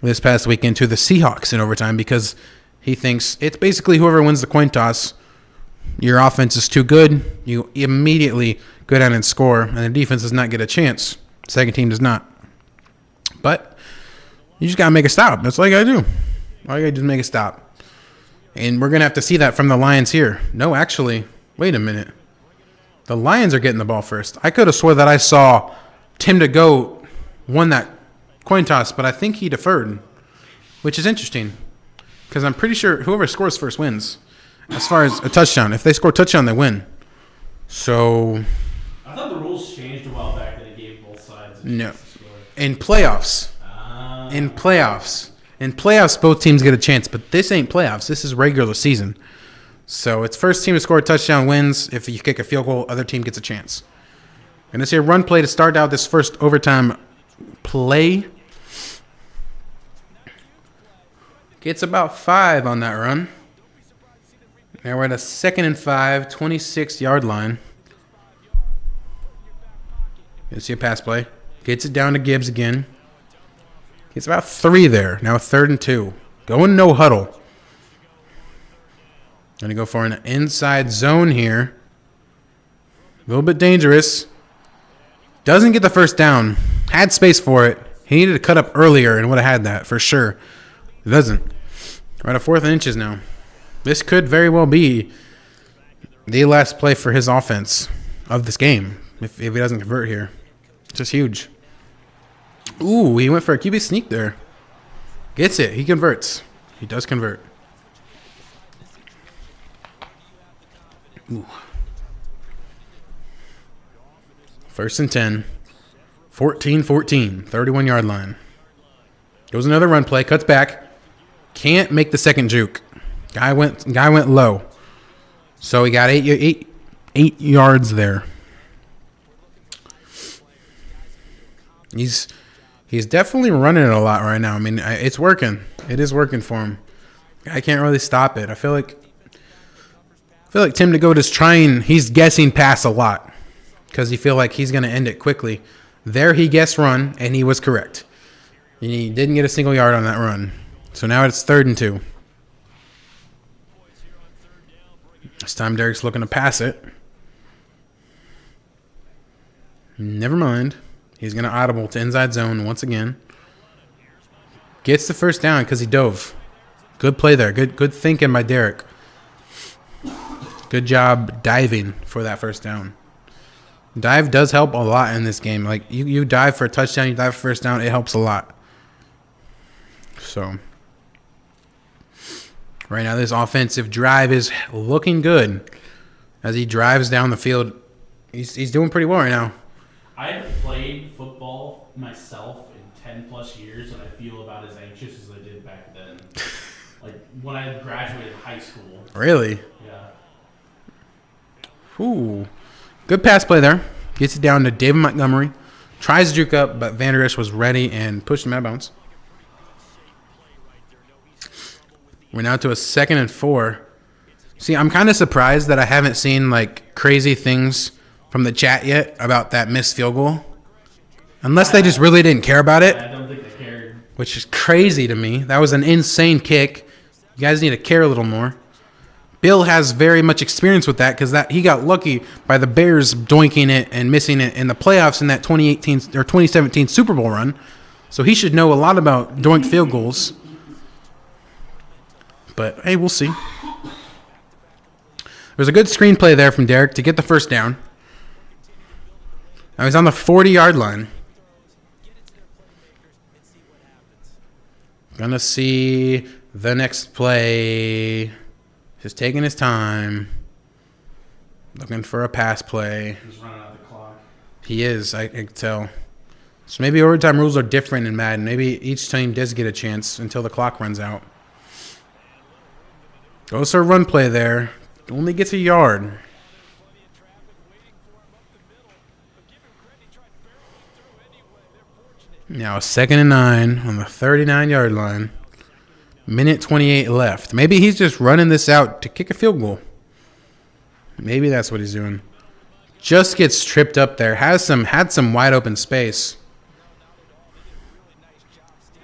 this past weekend to the Seahawks in overtime because he thinks it's basically whoever wins the coin toss. Your offense is too good. You immediately go down and score, and the defense does not get a chance. Second team does not. But you just got to make a stop. That's all you got to do. All you got to do is make a stop. And we're going to have to see that from the Lions here. No, actually, wait a minute. The Lions are getting the ball first. I could have swore that I saw Tim DeGoat won that coin toss, but I think he deferred, which is interesting because I'm pretty sure whoever scores first wins as far as a touchdown. If they score a touchdown, they win. So I thought the rules changed a while back that it gave both sides a no. chance to score. In playoffs. In playoffs, both teams get a chance, but this ain't playoffs. This is regular season. So it's first team to score a touchdown wins. If you kick a field goal, other team gets a chance. And this here run play to start out this first overtime play. Gets about 5 on that run. Now we're at a 2nd and 5, 26-yard line. You see a pass play. Gets it down to Gibbs again. Gets about 3 there. Now 3rd and 2. Going no huddle. Going to go for an inside zone here. A little bit dangerous. Doesn't get the first down. Had space for it. He needed to cut up earlier and would have had that for sure. It doesn't. We're at a 4th and inches now. This could very well be the last play for his offense of this game if he doesn't convert here. It's just huge. Ooh, he went for a QB sneak there. Gets it. He converts. He does convert. Ooh. 1st and 10. 14-14. 31-yard line. Goes another run play. Cuts back. Can't make the second juke. Guy went low. So he got 8 yards there. He's definitely running it a lot right now. I mean, it's working. It is working for him. I can't really stop it. I feel like Tim DeGoat is trying. He's guessing pass a lot because he feel like he's going to end it quickly. There he guessed run, and he was correct. And he didn't get a single yard on that run. So now it's 3rd and 2. This time Derek's looking to pass it. Never mind. He's going to audible to inside zone once again. Gets the first down because he dove. Good play there. Good thinking by Derek. Good job diving for that first down. Dive does help a lot in this game. Like, you dive for a touchdown, you dive for first down, it helps a lot. So, right now this offensive drive is looking good. As he drives down the field, he's doing pretty well right now. I haven't played football myself in 10-plus years, and I feel about as anxious as I did back then. Like, when I graduated high school. Really? Yeah. Ooh. Good pass play there. Gets it down to David Montgomery. Tries to juke up, but Vander Esch was ready and pushed him out of bounds. We're now to a 2nd and 4. See, I'm kind of surprised that I haven't seen, like, crazy things from the chat yet about that missed field goal. Unless they just really didn't care about it. I don't think they cared. Which is crazy to me. That was an insane kick. You guys need to care a little more. Bill has very much experience with that because he got lucky by the Bears doinking it and missing it in the playoffs in that 2018 or 2017 Super Bowl run. So he should know a lot about doink field goals. But, hey, we'll see. There's a good screenplay there from Derek to get the first down. Now he's on the 40-yard line. Gonna see the next play. Just taking his time. Looking for a pass play. He's running out the clock. He is, I can tell. So maybe overtime rules are different in Madden. Maybe each team does get a chance until the clock runs out. Goes for a run play there. Only gets a yard. Now 2nd and 9 on the 39-yard line. Minute 28 left. Maybe he's just running this out to kick a field goal. Maybe that's what he's doing. Just gets tripped up there. Had some wide open space.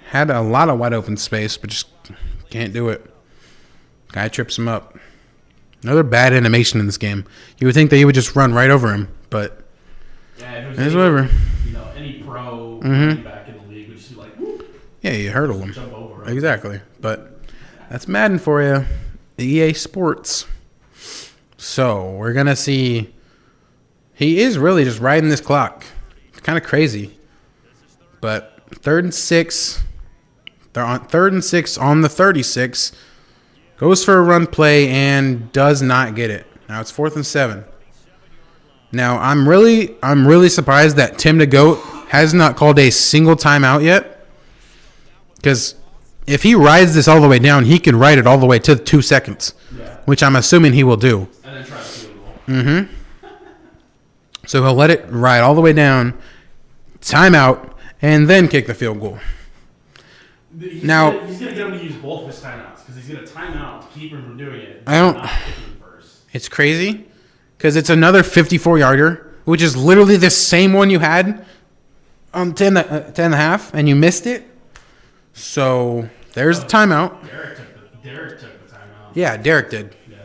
Had a lot of wide open space, but just can't do it. Guy trips him up. Another bad animation in this game. You would think that he would just run right over him, but it's whatever. Any pro running back in the league would just be like, whoop. Yeah, you hurdle him. Jump over him. Exactly. But that's Madden for you. EA Sports. So we're going to see. He is really just riding this clock. It's kind of crazy. But 3rd and 6. They're on 3rd and 6 on the 36. Goes for a run play and does not get it. Now it's 4th and 7. Now I'm really surprised that Tim the Goat has not called a single timeout yet. Because if he rides this all the way down, he can ride it all the way to 2 seconds, which I'm assuming he will do. And then try to field goal. Mm-hmm. So he'll let it ride all the way down, timeout, and then kick the field goal. He's going to get him to use both of his timeouts because he's going to time out to keep him from doing it. It's crazy because it's another 54-yarder, which is literally the same one you had on 10 and a half, and you missed it. So there's the timeout. Derek took the timeout. Yeah, Derek did. Yeah.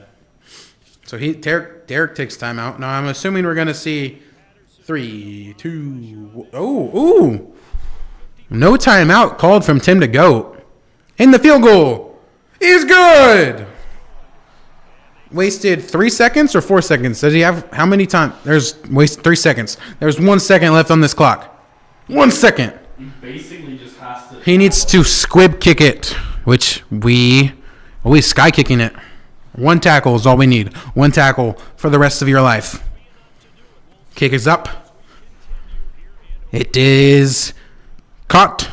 So Derek takes timeout. Now I'm assuming we're going to see 3, 2. Ooh. No timeout called from Tim the Goat. And the field goal is good. Wasted 3 seconds or 4 seconds? Does he have how many times? There's wasted 3 seconds. There's 1 second left on this clock. 1 second. He basically just has to. He needs to squib kick it, which we sky kicking it. 1 tackle is all we need. 1 tackle for the rest of your life. Kick is up. It is caught.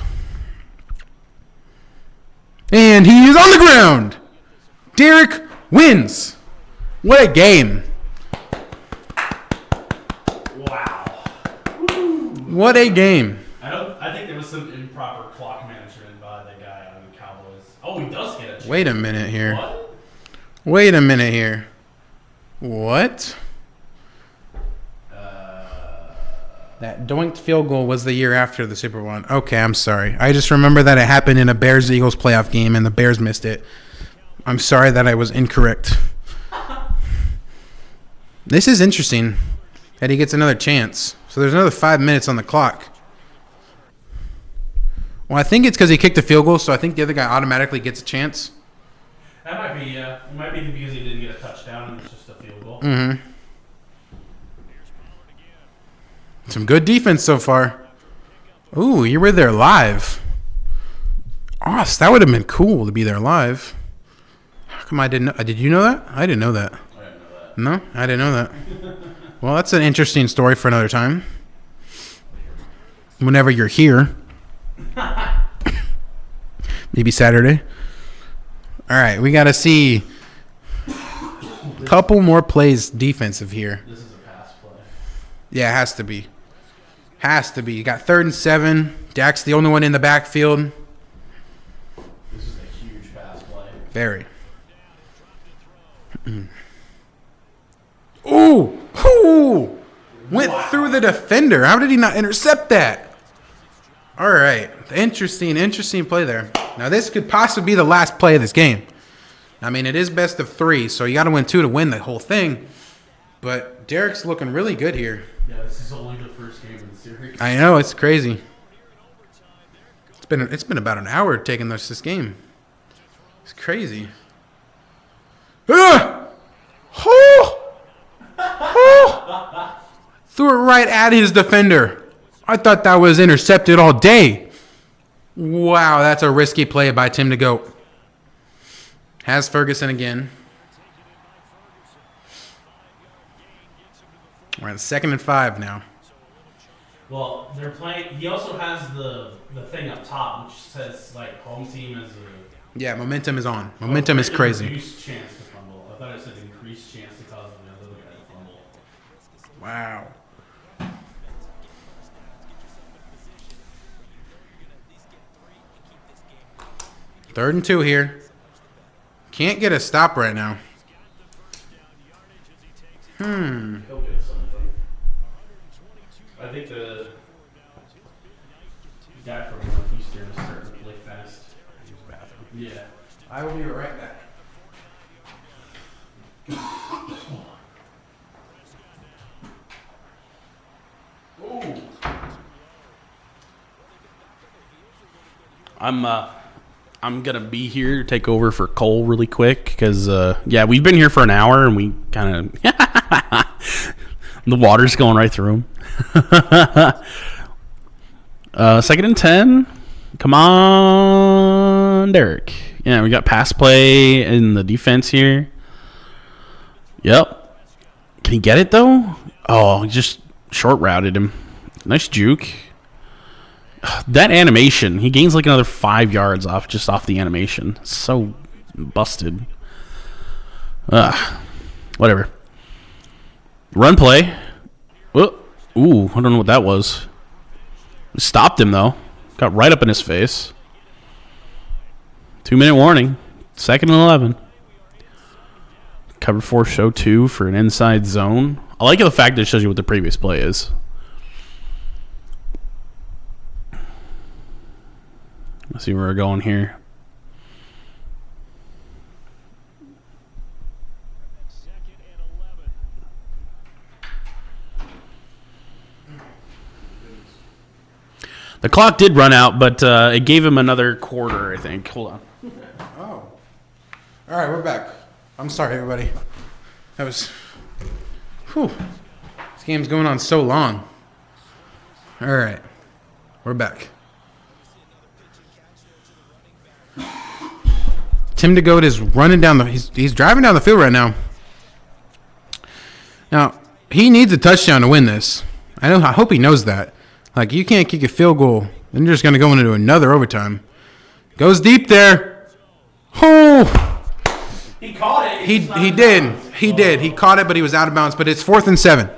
And he is on the ground. Derek wins. What a game. Wow. What a game. I think there was some improper clock management by the guy on the Cowboys. Oh, he does get a chance. Wait a minute here. What? Wait a minute here. What? That doinked field goal was the year after the Super Bowl. Okay, I'm sorry. I just remember that it happened in a Bears-Eagles playoff game, and the Bears missed it. I'm sorry that I was incorrect. This is interesting that he gets another chance. So there's another 5 minutes on the clock. Well, I think it's because he kicked a field goal, so I think the other guy automatically gets a chance. That might be, It might be because he didn't get a touchdown and it's just a field goal. Mm-hmm. Some good defense so far. Ooh, you were there live. Awesome. That would have been cool to be there live. How come I didn't know? Did you know that? I didn't know that. I didn't know that. No, I didn't know that. Well, that's an interesting story for another time. Whenever you're here. Maybe Saturday. All right, we got to see a couple more plays defensive here. This is a pass play. Yeah, it has to be. Has to be. You got 3rd and 7. Dak's the only one in the backfield. This is a huge pass play. Very. Ooh! Ooh! Went through the defender. How did he not intercept that? All right. Interesting play there. Now, this could possibly be the last play of this game. I mean, it is best of 3, so you got to win 2 to win the whole thing. But Derek's looking really good here. Yeah, this is only the first game of the series. I know, it's crazy. It's been about an hour taking this game. It's crazy. Ah! Oh! Oh! Threw it right at his defender. I thought that was intercepted all day. Wow, that's a risky play by Tim to go. Has Ferguson again. We're at 2nd and 5 now. Well, they're playing. He also has the thing up top, which says like home team as a. Yeah, momentum is on. Momentum is crazy. Reduced chance to fumble. I thought it said increased chance to cause the other guy to fumble. Wow. Third and 2 here. Can't get a stop right now. He'll get something. I think the guy from Northeastern is starting to play fast. Yeah. I will be right back. I'm gonna be here to take over for Cole really quick because we've been here for an hour and we kind of the water's going right through him. 2nd and 10. Come on, Derek. Yeah, we got pass play in the defense here. Yep. Can he get it though? Oh, he just short routed him. Nice juke. That animation, he gains like another 5 yards off the animation. So busted. Whatever. Run play. Ooh, I don't know what that was. Stopped him though. Got right up in his face. 2-minute warning. 2nd and 11. Cover 4 show 2 for an inside zone. I like the fact that it shows you what the previous play is. Let's see where we're going here. The clock did run out, but it gave him another quarter, I think. Hold on. Oh. All right, we're back. I'm sorry, everybody. That was... Whew. This game's going on so long. All right. We're back. Tim DeGoat is running down the... He's driving down the field right now. Now, he needs a touchdown to win this. I hope he knows that. Like, you can't kick a field goal. Then you're just going to go into another overtime. Goes deep there. Oh! He caught it. He did. He did. He caught it, but he was out of bounds. But it's 4th and 7.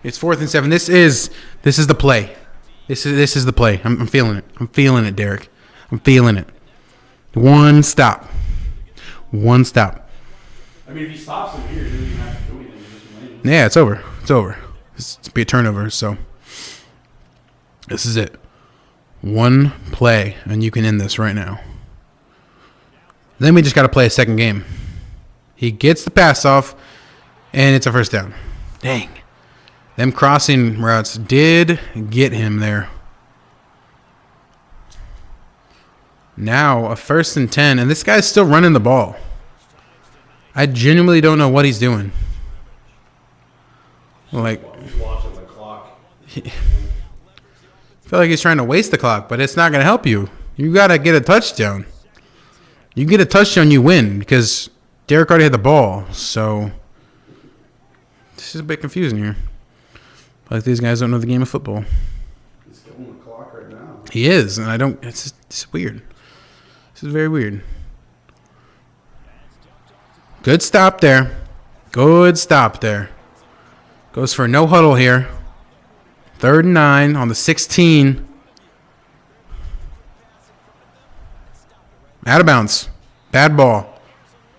It's 4th and 7. This is the play. This is the play. I'm feeling it. I'm feeling it, Derek. I'm feeling it. One stop. I mean, if he stops him here, he doesn't even have to do anything. He just wins. Yeah, it's over. It's over. It's be a turnover, so this is it. One play, and you can end this right now. Then we just got to play a second game. He gets the pass off, and it's a first down. Dang. Them crossing routes did get him there. Now a 1st and 10, and this guy's still running the ball. I genuinely don't know what he's doing. Like, He's watching the clock. I feel like he's trying to waste the clock, but it's not going to help you. You got to get a touchdown. You get a touchdown, you win, because Derek already had the ball. So this is a bit confusing here. Like, these guys don't know the game of football. He's killing the clock right now. He is, and I don't. It's weird. This is very weird. Good stop there. Good stop there. Goes for a no huddle here. 3rd and 9 on the 16. Out of bounds. Bad ball.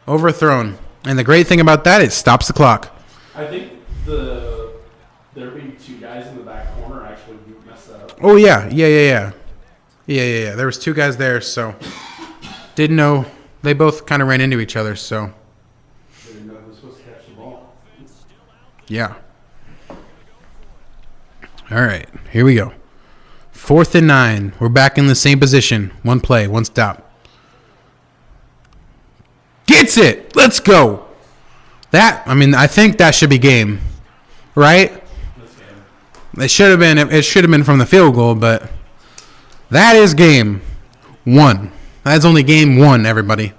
Overthrown. And the great thing about that, it stops the clock. I think there being 2 guys in the back corner actually messed that up. Oh, yeah. Yeah. There was 2 guys there, so didn't know. They both kind of ran into each other, so. They didn't know who was supposed to catch the ball. Yeah. All right, here we go. 4th and 9. We're back in the same position. One play, one stop. Gets it. Let's go. I think that should be game, right? This game. It should have been from the field goal, but that is game. 1. That's only game 1, everybody.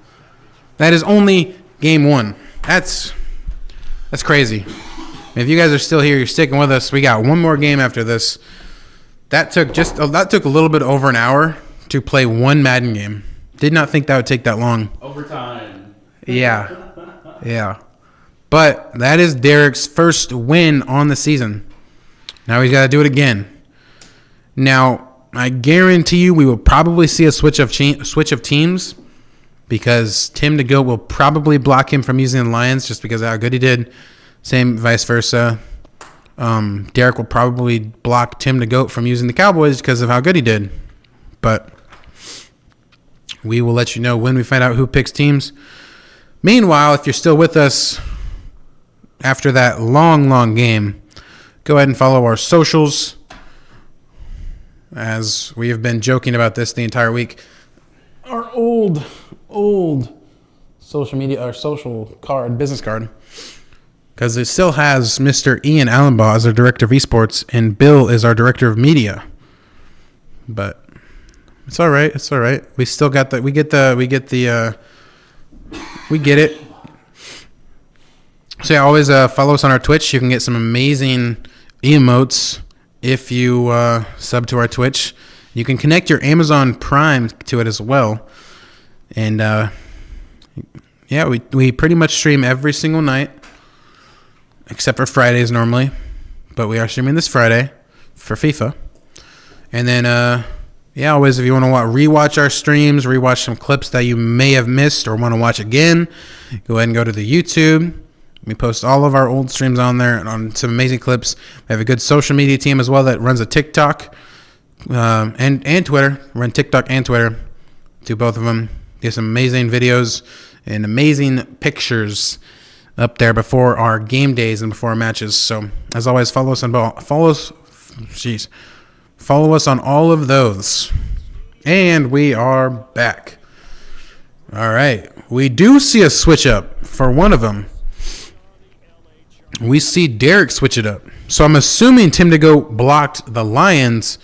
That is only game 1. That's crazy. If you guys are still here, you're sticking with us. We got one more game after this. That took a little bit over an hour to play one Madden game. Did not think that would take that long. Overtime. Yeah. But that is Derek's first win on the season. Now he's got to do it again. Now, I guarantee you we will probably see a switch of teams because Tim the Goat will probably block him from using the Lions just because of how good he did. Same vice versa. Derek will probably block Tim the Goat from using the Cowboys because of how good he did. But we will let you know when we find out who picks teams. Meanwhile, if you're still with us after that long game, go ahead and follow our socials. As we have been joking about this the entire week. Our old social media, our social card, business card. Because it still has Mr. Ian Allenbaugh as our director of esports and Bill is our director of media. But it's all right. It's all right. We still got we get it. So yeah, always follow us on our Twitch. You can get some amazing emotes if you sub to our Twitch. You can connect your Amazon Prime to it as well. And yeah, we pretty much stream every single night. Except for Fridays normally. But we are streaming this Friday for FIFA. And then, yeah, always if you want to rewatch our streams, rewatch some clips that you may have missed or want to watch again, go ahead and go to the YouTube. We post all of our old streams on there on some amazing clips. We have a good social media team as well that runs a TikTok and Twitter. We run TikTok and Twitter. Do both of them. Get some amazing videos and amazing pictures up there before our game days and before our matches. So as always, follow us on all of those. And we are back. All right. We do see a switch up for one of them. We see Derek switch it up. So I'm assuming Tim DeGoat blocked the Lions,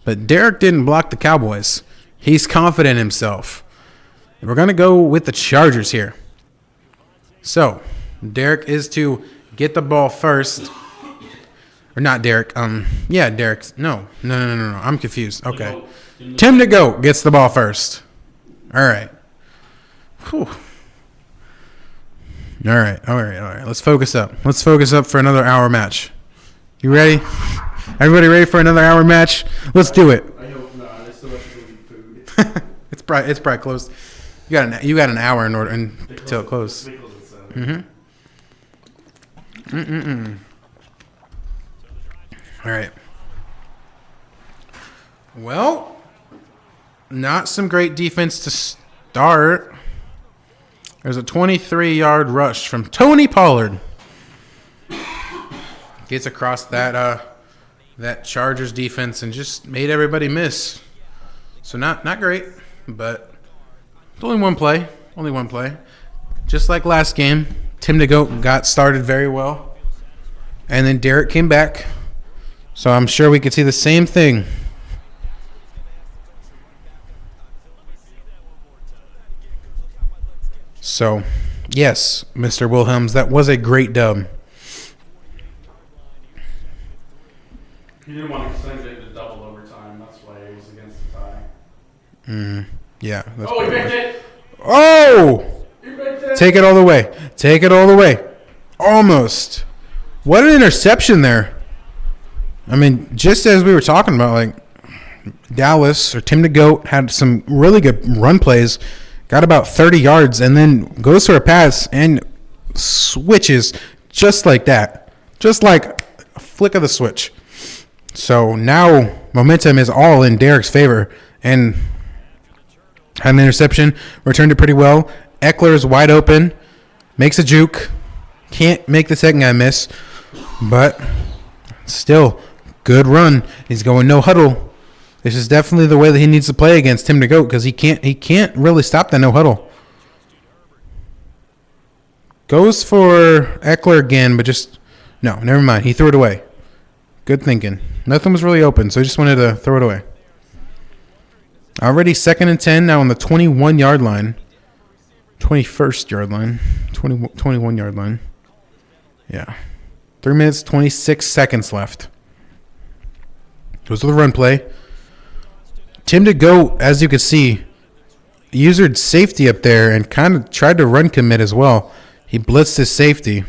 but Derek didn't block the Cowboys. He's confident in himself. And we're going to go with the Chargers here. So Derek is to get the ball first. Or not Derek. Yeah, Derek. No. I'm confused. Okay. Tim DeGoat gets the ball first. All right. Whew. All right. Let's focus up. Let's focus up for another hour match. You ready? Everybody ready for another hour match? Let's do it. I hope not. I still have to go eat food. It's probably closed. You got an hour in order until it closes. All right. Well, not some great defense to start. There's a 23-yard rush from Tony Pollard. Gets across that Chargers defense and just made everybody miss. So not great, but it's only one play. Just like last game, Tim DeGoat got started very well. And then Derek came back. So I'm sure we could see the same thing. So, yes, Mr. Wilhelms, that was a great dub. He didn't want to send it to double overtime. That's why he was against the tie. Yeah. He picked it. Oh! He picked it. Take it all the way. Almost. What an interception there. I mean, just as we were talking about, like, Dallas or Tim DeGoat had some really good run plays, got about 30 yards, and then goes for a pass and switches just like that. Just like a flick of the switch. So now momentum is all in Derek's favor. And had an interception, returned it pretty well. Eckler is wide open, makes a juke. Can't make the second guy miss, but still, good run. He's going no huddle. This is definitely the way that he needs to play against Tim DeGoat because he can't really stop that no huddle. Goes for Eckler again, but just no, never mind. He threw it away. Good thinking. Nothing was really open, so he just wanted to throw it away. Already 2nd and 10 now on the 21-yard line. 21st yard line. 21-yard line. Yeah. 3 minutes, 26 seconds left. Goes to the run play. Tim to go, as you can see, usered safety up there and kind of tried to run commit as well. He blitzed his safety,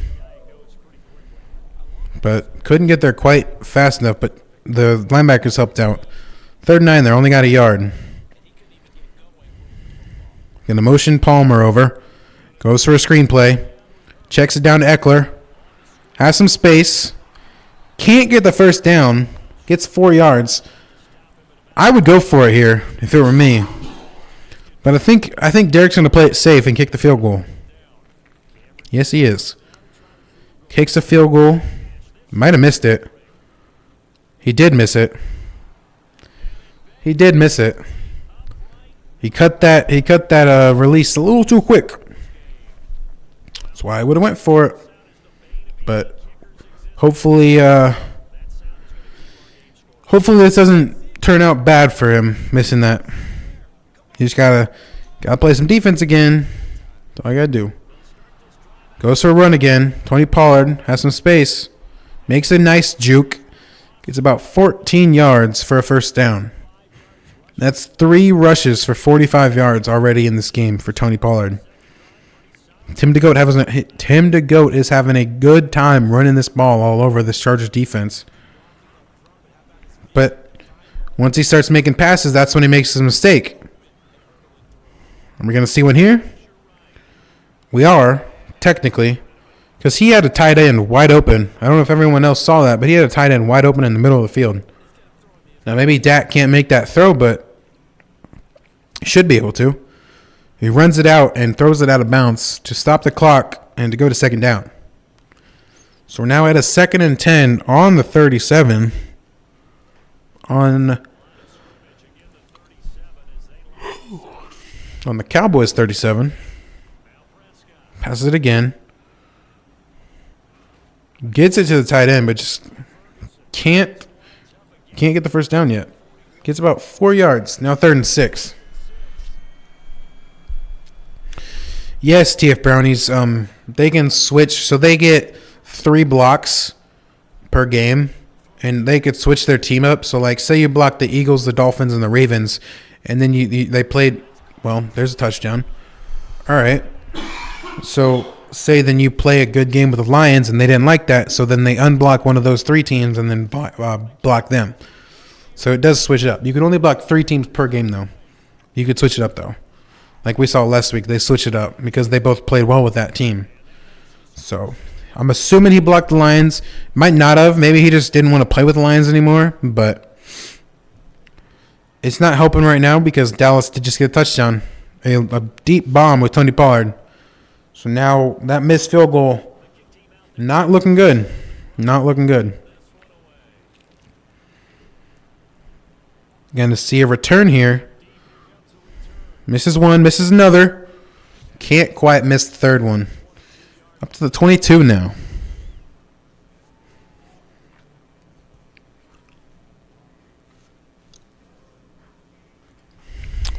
but couldn't get there quite fast enough. But the linebackers helped out. 3rd and 9 there, only got a yard. Gonna motion Palmer over. Goes for a screenplay. Checks it down to Eckler. Has some space. Can't get the first down. Gets 4 yards. I would go for it here if it were me. But I think Derek's going to play it safe and kick the field goal. Yes, he is. Kicks the field goal. Might have missed it. He did miss it. He did miss it. He cut that release a little too quick. That's why I would have went for it. But hopefully this doesn't turn out bad for him missing that. You just gotta play some defense again. That's all I gotta do. Goes for a run again. Tony Pollard has some space. Makes a nice juke. Gets about 14 yards for a first down. That's 3 rushes for 45 yards already in this game for Tony Pollard. Tim DeGoat is having a good time running this ball all over this Chargers defense. But once he starts making passes, that's when he makes his mistake. Are we going to see one here? We are, technically, because he had a tight end wide open. I don't know if everyone else saw that, but he had a tight end wide open in the middle of the field. Now, maybe Dak can't make that throw, but he should be able to. He runs it out and throws it out of bounds to stop the clock and to go to 2nd down. So we're now at a 2nd and 10 on the 37. On the Cowboys 37. Passes it again. Gets it to the tight end, but just can't get the first down yet. Gets about 4 yards. Now 3rd and 6. Yes, TF Brownies. They can switch, so they get 3 blocks per game, and they could switch their team up. So, like, say you block the Eagles, the Dolphins, and the Ravens, and then they played. Well, there's a touchdown. All right. So, say then you play a good game with the Lions, and they didn't like that, so then they unblock one of those 3 teams and then block them. So it does switch it up. You can only block 3 teams per game, though. You could switch it up, though. Like we saw last week, they switched it up because they both played well with that team. So I'm assuming he blocked the Lions. Might not have. Maybe he just didn't want to play with the Lions anymore. But it's not helping right now because Dallas did just get a touchdown. A deep bomb with Tony Pollard. So now that missed field goal, not looking good. Not looking good. Going to see a return here. Misses one, misses another. Can't quite miss the 3rd one. Up to the 22 now.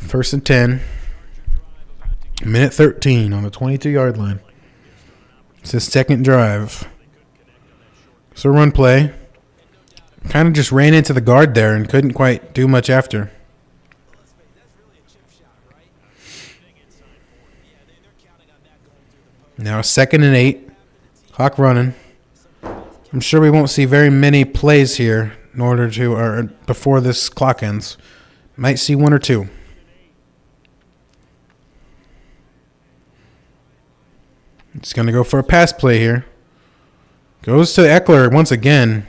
First and 10. Minute 13 on the 22-yard line. It's his 2nd drive. So run play. Kind of just ran into the guard there and couldn't quite do much after. Now 2nd and 8. Clock running. I'm sure we won't see very many plays here in order to, or before this clock ends. Might see 1 or 2. It's going to go for a pass play here. Goes to Eckler once again.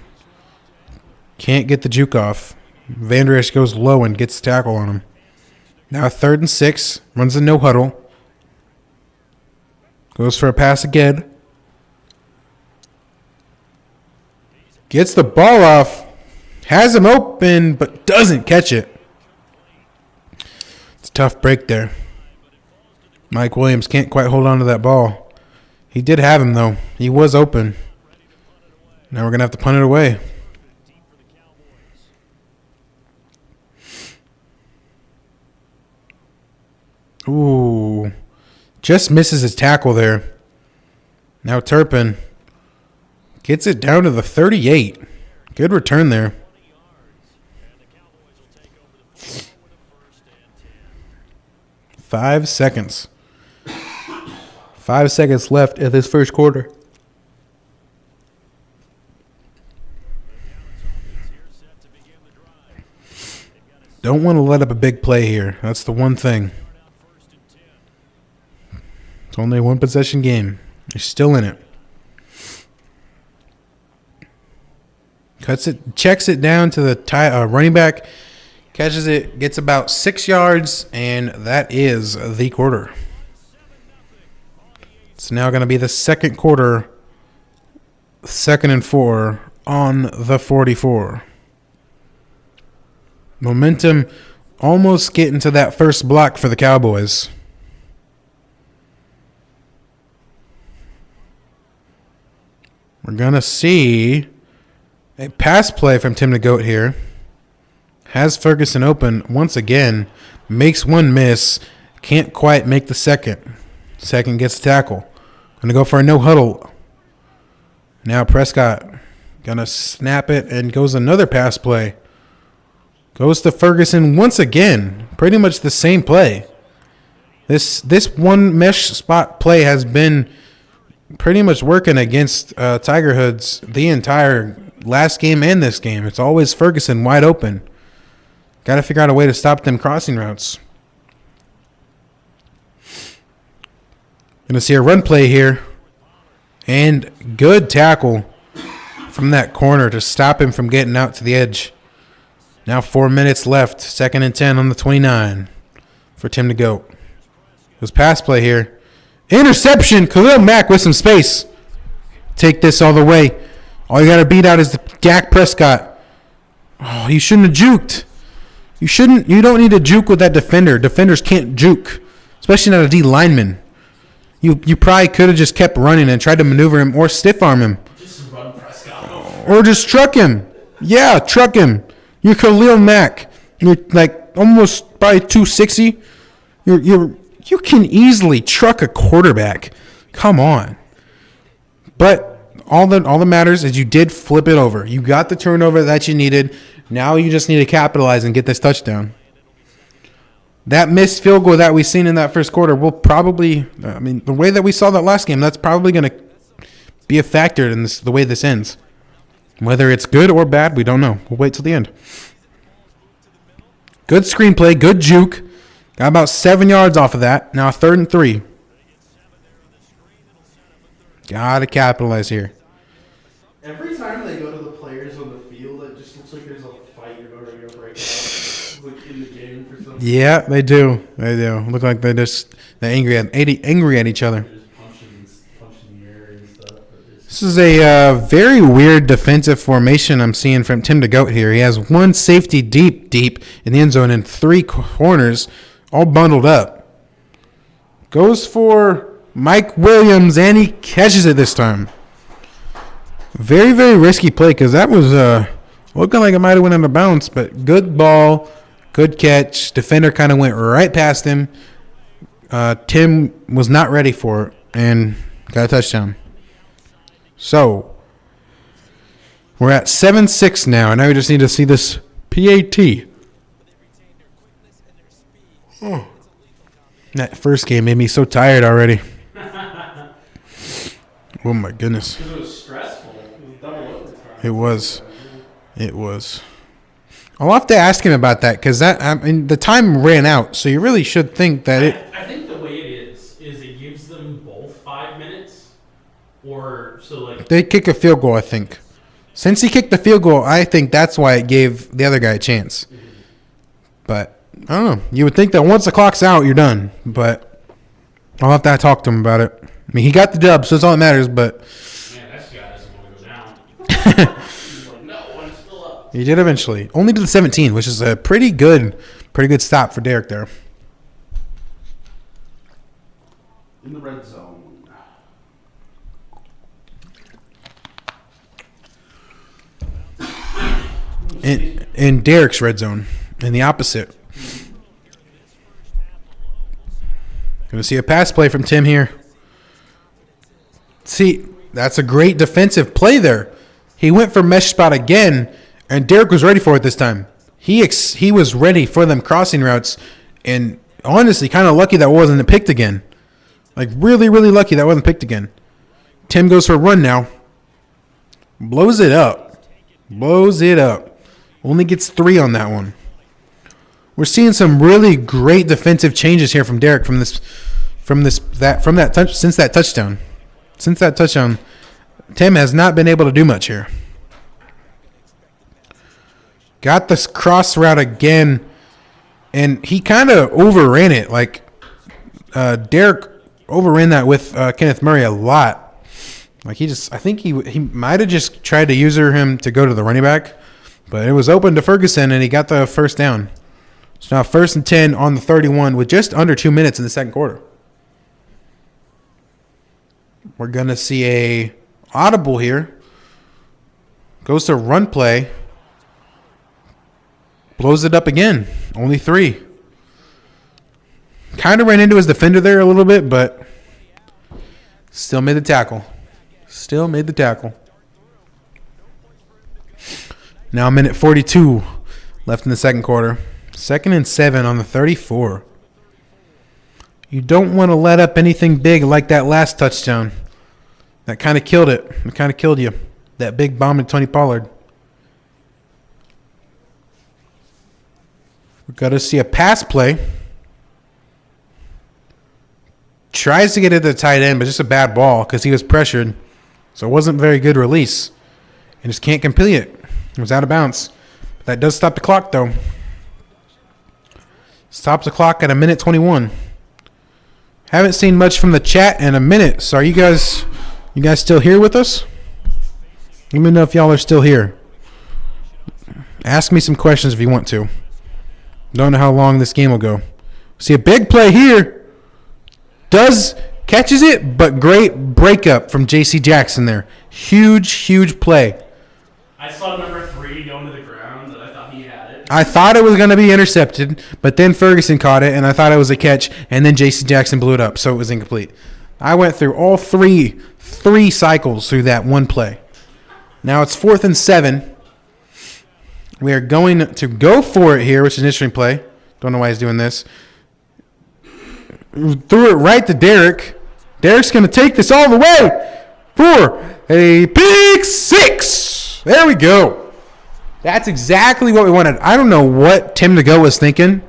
Can't get the juke off. Vander Esch goes low and gets the tackle on him. Now 3rd and 6. Runs a no huddle. Goes for a pass again. Gets the ball off. Has him open, but doesn't catch it. It's a tough break there. Mike Williams can't quite hold on to that ball. He did have him, though. He was open. Now we're going to have to punt it away. Ooh. Just misses his tackle there. Now Turpin gets it down to the 38. Good return there. Five seconds. 5 seconds left in this first quarter. Don't want to let up a big play here. That's the one thing. It's only a one-possession game. You're still in it. Checks it down to the running back. Catches it, gets about 6 yards, and that is the quarter. It's now going to be the second quarter, 2nd and 4 on the 44. Momentum almost getting to that first block for the Cowboys. We're going to see a pass play from Tim the Goat here. Has Ferguson open once again. Makes one miss. Can't quite make the second. Second gets a tackle. Going to go for a no huddle. Now Prescott going to snap it and goes another pass play. Goes to Ferguson once again. Pretty much the same play. This one mesh spot play has been pretty much working against Tiger Hoods the entire last game and this game. It's always Ferguson wide open. Got to figure out a way to stop them crossing routes. Going to see a run play here. And good tackle from that corner to stop him from getting out to the edge. Now 4 minutes left. 2nd and 10 on the 29 for Tim the Goat. It was pass play here. Interception. Khalil Mack with some space. Take this all the way. All you got to beat out is the Dak Prescott. Oh, you shouldn't have juked. You don't need to juke with that defender. Defenders can't juke, especially not a D lineman. You probably could have just kept running and tried to maneuver him or stiff arm him. Just run Prescott over. Or just truck him. Yeah, truck him. You're Khalil Mack. You're like almost probably 260. You can easily truck a quarterback. Come on. But all that matters is you did flip it over. You got the turnover that you needed. Now you just need to capitalize and get this touchdown. That missed field goal that we've seen in that first quarter will probably, the way that we saw that last game, that's probably going to be a factor in the way this ends. Whether it's good or bad, we don't know. We'll wait till the end. Good screenplay, good juke. Got about 7 yards off of that. Now 3rd and 3. Got to capitalize here. Every time they go to the players on the field, it just looks like there's a fight already going to break out. Like in the game for some reason. Yeah, they do. They do. Look like they're angry at each other. They're just punching the air and stuff. This is a very weird defensive formation I'm seeing from Tim the Goat here. He has one safety deep in the end zone and 3 corners all bundled up. Goes for Mike Williams, and he catches it this time. Very, very risky play because that was looking like it might have went out of bounds, but good ball, good catch. Defender kind of went right past him. Tim was not ready for it and got a touchdown. So we're at 7-6 now, and now we just need to see this PAT. Oh. That first game made me so tired already. Oh, my goodness. It was stressful. It was double overtime. It was. I'll have to ask him about that because the time ran out, so you really should think that it. I think the way it is it gives them both 5 minutes, or so like. They kick a field goal, I think. Since he kicked the field goal, I think that's why it gave the other guy a chance. Mm-hmm. But I don't know. You would think that once the clock's out, you're done. But I'll have to talk to him about it. I mean, he got the dub, so that's all that matters. But man, that guy doesn't want to go down. He's like, no, I'm still up. He did eventually. Only to the 17, which is a pretty good stop for Derek there. In the red zone. In Derek's red zone, in the opposite. Going to see a pass play from Tim here. See, that's a great defensive play there. He went for mesh spot again, and Derek was ready for it this time. He was ready for them crossing routes, and honestly, kind of lucky that wasn't picked again. Like, really, really lucky that wasn't picked again. Tim goes for a run now. Blows it up. Blows it up. Only gets 3 on that one. We're seeing some really great defensive changes here from Derek since that touchdown. Since that touchdown, Tim has not been able to do much here. Got this cross route again, and he kind of overran it. Like, Derek overran that with Kenneth Murray a lot. Like, I think he might have just tried to user him to go to the running back, but it was open to Ferguson, and he got the first down. So now 1st and 10 on the 31 with just under 2 minutes in the second quarter. We're going to see a audible here. Goes to run play. Blows it up again. Only 3. Kind of ran into his defender there a little bit, but still made the tackle. Now a minute 42 left in the second quarter. 2nd and 7 on the 34. You don't want to let up anything big like that last touchdown. That kind of killed it. It kind of killed you. That big bomb to Tony Pollard. We've got to see a pass play. Tries to get it to the tight end, but just a bad ball because he was pressured. So it wasn't a very good release. And just can't complete it. It was out of bounds. That does stop the clock, though. Stops the clock at a minute 21. Haven't seen much from the chat in a minute. So are you guys still here with us? Let me know if y'all are still here. Ask me some questions if you want to. Don't know how long this game will go. See a big play here. Catches it, but great breakup from J.C. Jackson there. Huge play. I saw number 3 going to the ground, and I thought he had it. I thought it was going to be intercepted, but then Ferguson caught it, and I thought it was a catch, and then J.C. Jackson blew it up, so it was incomplete. I went through all three cycles through that one play. Now it's 4th and 7. We are going to go for it here, which is an interesting play. Don't know why he's doing this. Threw it right to Derek. Derek's going to take this all the way for a pick 6. There we go. That's exactly what we wanted. I don't know what Tim to go was thinking.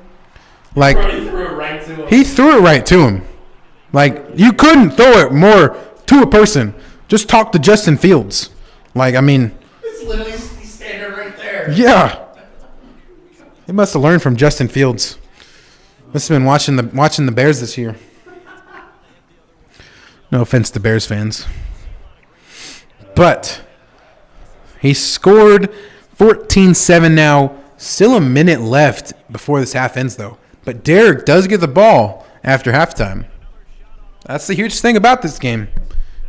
Like, He threw it right to him. He threw it right to him. Like, you couldn't throw it more to a person. Just talk to Justin Fields. Like, I mean. It's literally he's standing right there. Yeah. He must have learned from Justin Fields. Must have been watching the Bears this year. No offense to Bears fans. But he scored 14-7 now. Still a minute left before this half ends, though. But Derek does get the ball after halftime. That's the huge thing about this game.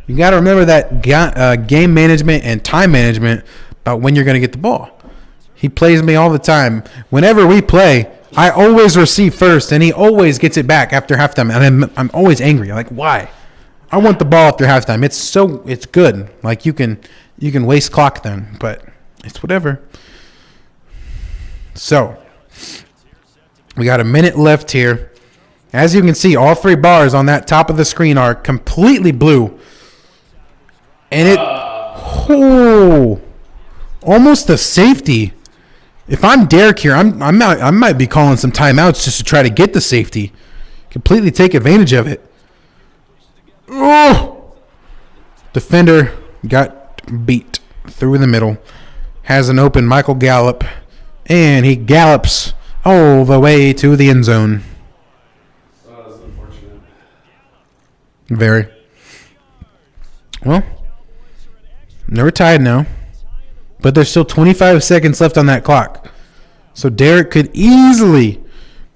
You got to remember that game management and time management about when you're going to get the ball. He plays me all the time. Whenever we play, I always receive first, and he always gets it back after halftime. And I'm always angry. Like, why? I want the ball after halftime. It's good. Like, you can waste clock then, but it's whatever. So, we got a minute left here. As you can see, all 3 bars on that top of the screen are completely blue. And almost a safety. If I'm Derek here, I might be calling some timeouts just to try to get the safety. Completely take advantage of it. Oh! Defender got beat through the middle. Has an open Michael Gallup. And he gallops all the way to the end zone. That was unfortunate. Very. Well, they're tied now. But there's still 25 seconds left on that clock. So Derek could easily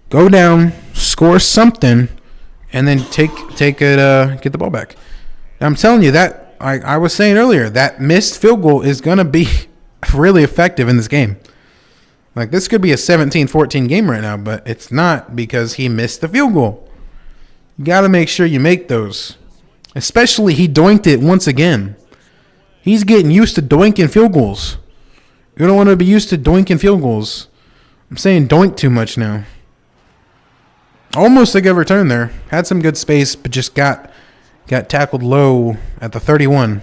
go down, score something, and then get the ball back. And I'm telling you that I was saying earlier, that missed field goal is going to be really effective in this game. Like, this could be a 17-14 game right now, but it's not because he missed the field goal. You got to make sure you make those. Especially he doinked it once again. He's getting used to doinking field goals. You don't want to be used to doinking field goals. I'm saying doink too much now. Almost a good return there. Had some good space, but just got tackled low at the 31.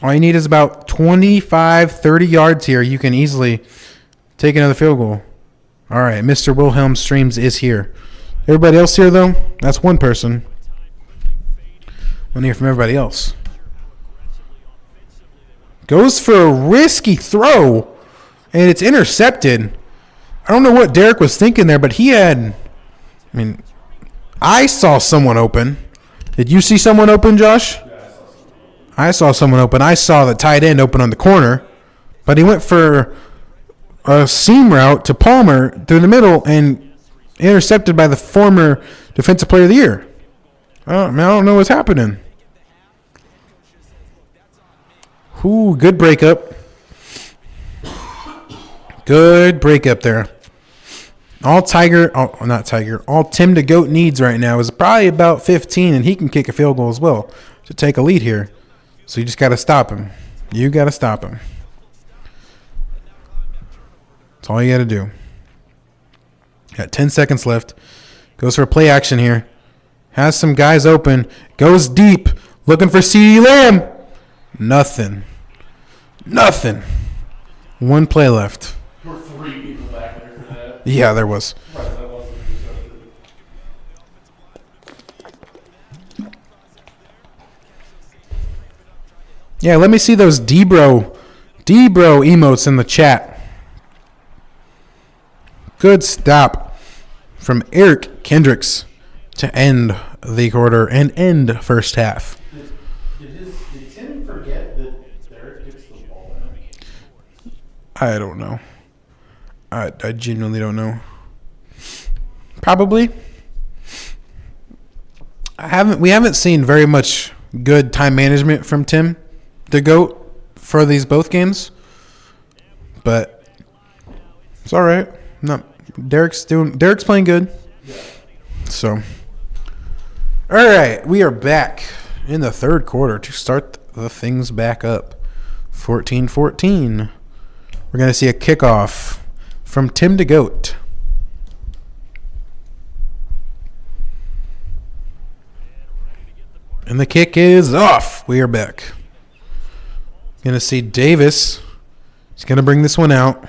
All you need is about 25, 30 yards here. You can easily take another field goal. All right, Mr. Wilhelm Streams is here. Everybody else here, though? That's one person. I want to hear from everybody else. Goes for a risky throw, and it's intercepted. I don't know what Derek was thinking there, but I saw someone open. Did you see someone open, Josh? Yeah, I saw someone open. I saw the tight end open on the corner, but he went for a seam route to Palmer through the middle and intercepted by the former Defensive Player of the Year. I don't know what's happening. Ooh, good breakup. Good breakup there. All Tim the Goat needs right now is probably about 15, and he can kick a field goal as well to take a lead here. So you just got to stop him. You got to stop him. That's all you got to do. Got 10 seconds left. Goes for a play action here. Has some guys open. Goes deep. Looking for CeeDee Lamb. Nothing. One play left. There were 3 people back there for that. Yeah, there was. Right, that wasn't intercepted. Yeah, let me see those Debro emotes in the chat. Good stop from Eric Kendricks to end the quarter and end first half. Did Tim forget that Derek gets the ball back? I don't know. I genuinely don't know. Probably. We haven't seen very much good time management from Tim the GOAT for these both games. But it's all right. Derek's playing good. Yeah. So, all right, we are back in the third quarter to start the things back up. 14-14. We're going to see a kickoff from Tim the GOAT. And the kick is off. We are back. Going to see Davis. He's going to bring this one out.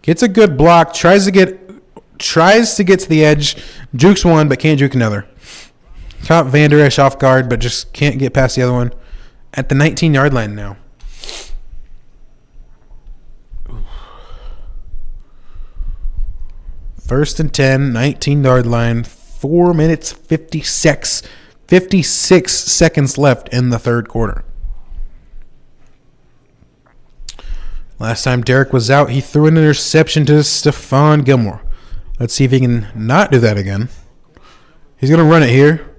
Gets a good block. Tries to get to the edge. Jukes one, but can't juke another. Caught Van Der Esch off guard, but just can't get past the other one. At the 19-yard line now. First and 10, 19-yard line. 4 minutes, 56 seconds left in the third quarter. Last time Derek was out, he threw an interception to Stephon Gilmore. Let's see if he can not do that again. He's going to run it here.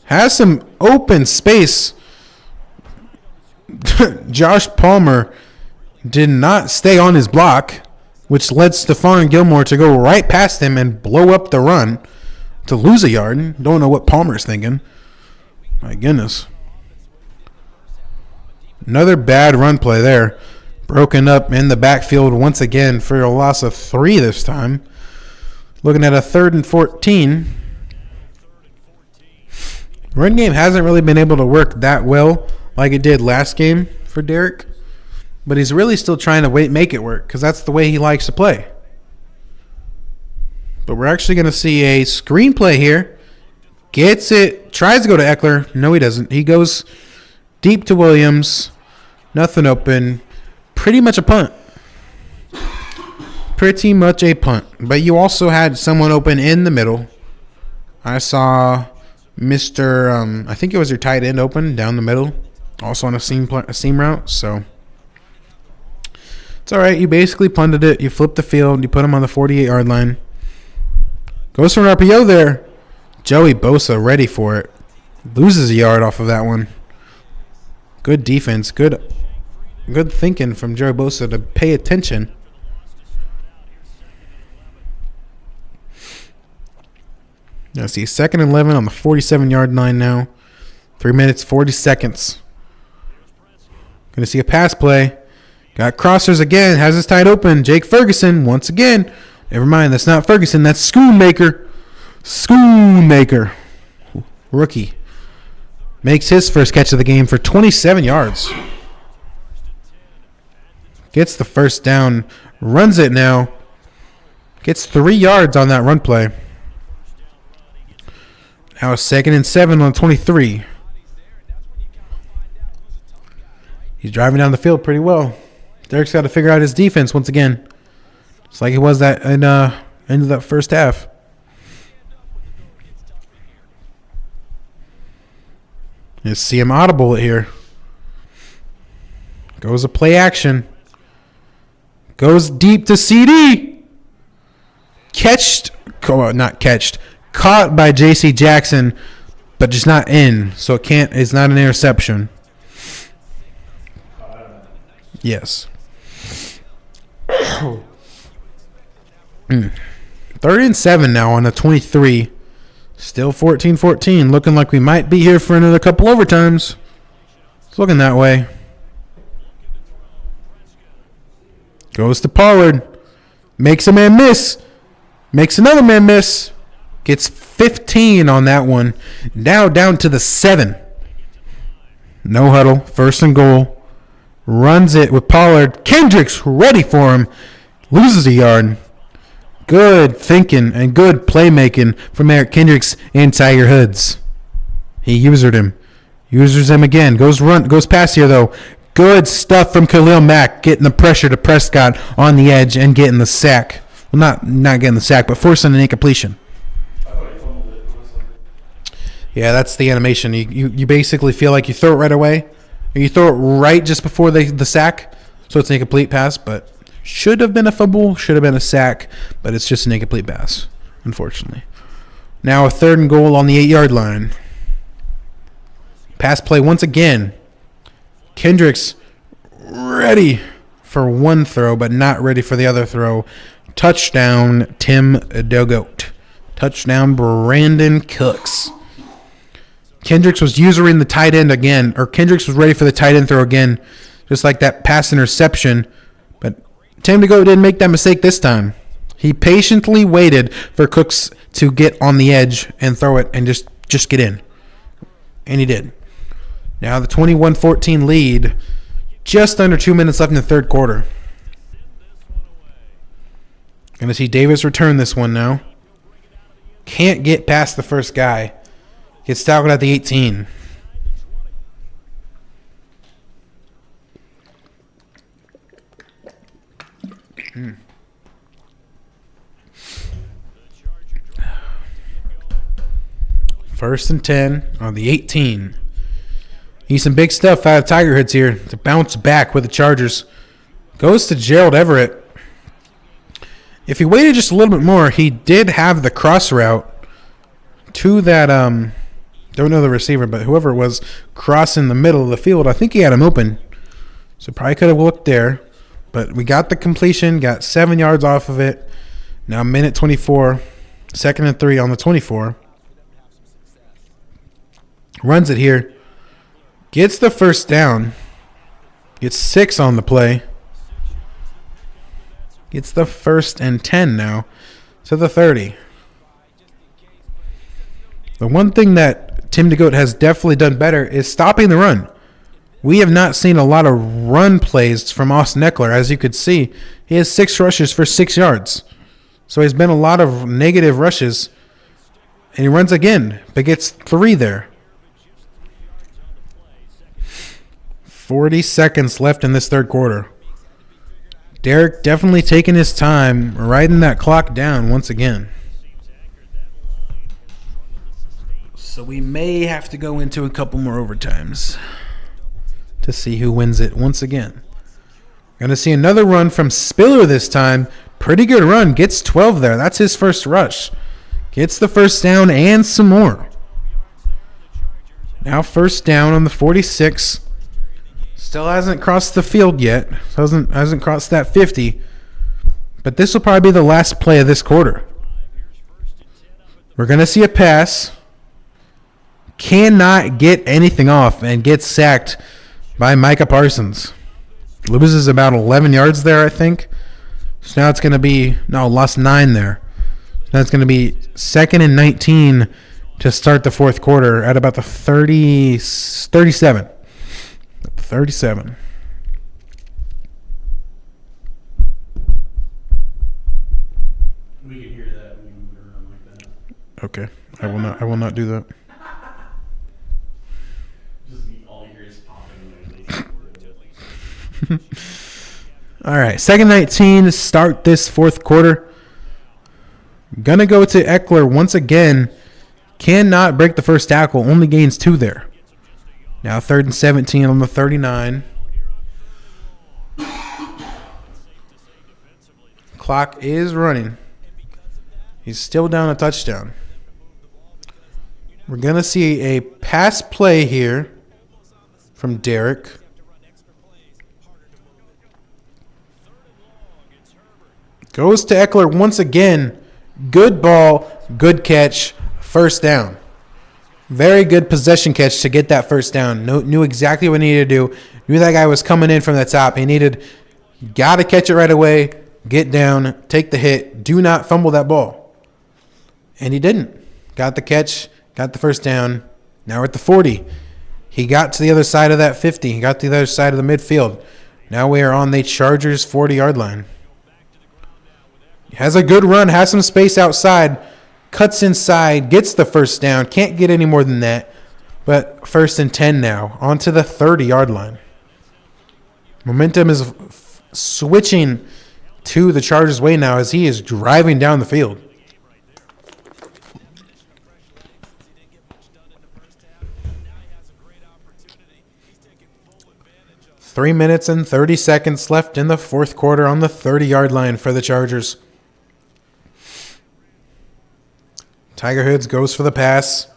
Has some open space. Josh Palmer did not stay on his block, which led Stephon Gilmore to go right past him and blow up the run to lose a yard. Don't know what Palmer's thinking. My goodness. Another bad run play there. Broken up in the backfield once again for a loss of 3 this time. Looking at a 3rd and 14. Run game hasn't really been able to work that well like it did last game for Derek. But he's really still trying to make it work because that's the way he likes to play. But we're actually going to see a screenplay here. Gets it. Tries to go to Eckler. No, he doesn't. He goes deep to Williams. Nothing open. Pretty much a punt. But you also had someone open in the middle. I saw Mr. I think it was your tight end open down the middle. Also on a seam route. So it's all right. You basically punted it. You flipped the field. You put him on the 48-yard line. Goes for an RPO there. Joey Bosa ready for it. Loses a yard off of that one. Good defense. Good thinking from Joey Bosa to pay attention. Now see, 2nd and 11 on the 47-yard line now. 3 minutes, 40 seconds. Going to see a pass play. Got crossers again. Has his tight open. Jake Ferguson once again. Never mind, that's not Ferguson. That's Schoonmaker. Schoonmaker. Rookie. Makes his first catch of the game for 27 yards. Gets the first down. Runs it now. Gets 3 yards on that run play. Now 2nd and 7 on 23. He's driving down the field pretty well. Derek's got to figure out his defense once again. It's like it was that in end of that first half. You see him audible it here. Goes a play action. Goes deep to CD. Caught by J.C. Jackson, but just not in. So it's not an interception. Yes. 3rd and 7 now on the 23. Still 14-14. Looking like we might be here for another couple overtimes. It's looking that way. Goes to Pollard. Makes a man miss. Makes another man miss. Gets 15 on that one. Now down to the 7. No huddle. 1st and goal. Runs it with Pollard. Kendricks ready for him. Loses a yard. Good thinking and good playmaking from Eric Kendricks and Tiger Hoods. He usered him. Users him again. Goes past here, though. Good stuff from Khalil Mack, getting the pressure to Prescott on the edge and getting the sack. Well, not getting the sack, but forcing an incompletion. Yeah, that's the animation. You basically feel like you throw it right away. Or you throw it right just before the sack, so it's an incomplete pass, but should have been a fumble, should have been a sack, but it's just an incomplete pass, unfortunately. Now a 3rd and goal on the 8-yard line. Pass play once again. Kendricks ready for one throw, but not ready for the other throw. Touchdown, Tim Dogoat. Touchdown, Brandon Cooks. Kendricks was usering the tight end again, or Kendricks was ready for the tight end throw again, just like that pass interception. But Tim Dogoat didn't make that mistake this time. He patiently waited for Cooks to get on the edge and throw it and just get in. And he did. Now the 21-14 lead. Just under 2 minutes left in the 3rd quarter. Going to see Davis return this one now. Can't get past the first guy. Gets tackled at the 18. First and 10 on the 18. Need some big stuff out of Tiger Hoods here to bounce back with the Chargers. Goes to Gerald Everett. If he waited just a little bit more, he did have the cross route to that, don't know the receiver, but whoever it was crossing the middle of the field, I think he had him open. So probably could have looked there. But we got the completion, got 7 yards off of it. Now minute 24, 2nd and 3 on the 24. Runs it here. Gets the first down. Gets 6 on the play. Gets the 1st and 10 now to the 30. The one thing that Tim Dogoat has definitely done better is stopping the run. We have not seen a lot of run plays from Austin Eckler. As you could see, he has 6 rushes for 6 yards. So he's been a lot of negative rushes. And he runs again, but gets 3 there. 40 seconds left in this 3rd quarter. Derek definitely taking his time, riding that clock down once again. So we may have to go into a couple more overtimes to see who wins it once again. Going to see another run from Spiller this time. Pretty good run. Gets 12 there. That's his first rush. Gets the first down and some more. Now first down on the 46. Still hasn't crossed the field yet. Hasn't crossed that 50. But this will probably be the last play of this quarter. We're going to see a pass. Cannot get anything off and gets sacked by Micah Parsons. Loses about 11 yards there, I think. So now it's going to be, lost 9 there. Now it's going to be 2nd and 19 to start the fourth quarter at about the 37. 37. We can hear that when you move it around like that. Okay. I will not do that. Just all you hear is popping. All right. 2nd 19 to start this fourth quarter. Gonna go to Eckler once again. Cannot break the first tackle. Only gains 2 there. Now 3rd and 17 on the 39. Clock is running. He's still down a touchdown. We're going to see a pass play here from Derek. Goes to Eckler once again. Good ball, good catch, first down. Very good possession catch to get that first down. Knew exactly what he needed to do. Knew that guy was coming in from the top. Got to catch it right away, get down, take the hit. Do not fumble that ball. And he didn't. Got the catch, got the first down. Now we're at the 40. He got to the other side of that 50. He got to the other side of the midfield. Now we are on the Chargers' 40-yard line. Has a good run, has some space outside, cuts inside, gets the first down. Can't get any more than that. But 1st and 10 now, onto the 30-yard line. Momentum is switching to the Chargers' way now as he is driving down the field. Three minutes and 30 seconds left in the fourth quarter on the 30-yard line for the Chargers. Tiger Hoods goes for the pass.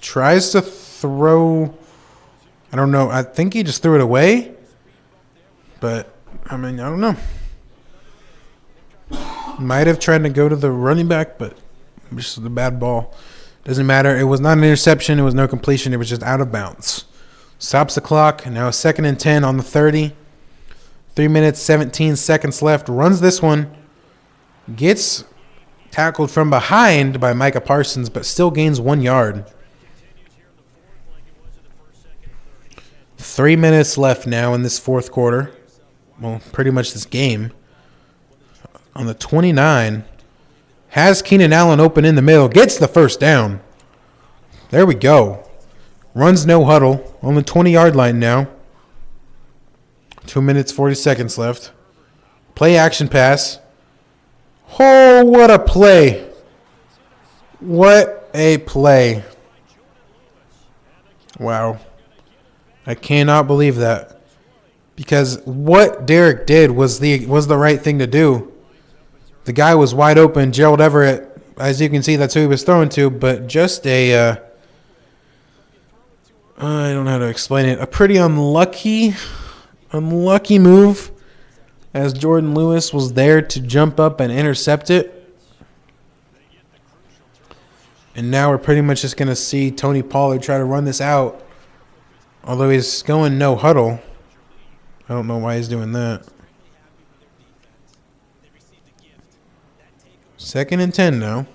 Tries to throw. I don't know. I think he just threw it away. But, I don't know. Might have tried to go to the running back, but just a bad ball. Doesn't matter. It was not an interception. It was no completion. It was just out of bounds. Stops the clock. Now 2nd and 10 on the 30. 3 minutes, 17 seconds left. Runs this one. Gets tackled from behind by Micah Parsons, but still gains 1 yard. 3 minutes left now in this fourth quarter. Well, pretty much this game. On the 29. Has Keenan Allen open in the middle. Gets the first down. There we go. Runs no huddle on the 20-yard line now. 2 minutes, 40 seconds left. Play action pass. Oh, what a play. What a play. Wow. I cannot believe that. Because what Derek did was the right thing to do. The guy was wide open. Gerald Everett, as you can see, that's who he was throwing to, but just I don't know how to explain it. A pretty unlucky move as Jordan Lewis was there to jump up and intercept it. And now we're pretty much just going to see Tony Pollard try to run this out. Although he's going no huddle. I don't know why he's doing that. 2nd and 10 now.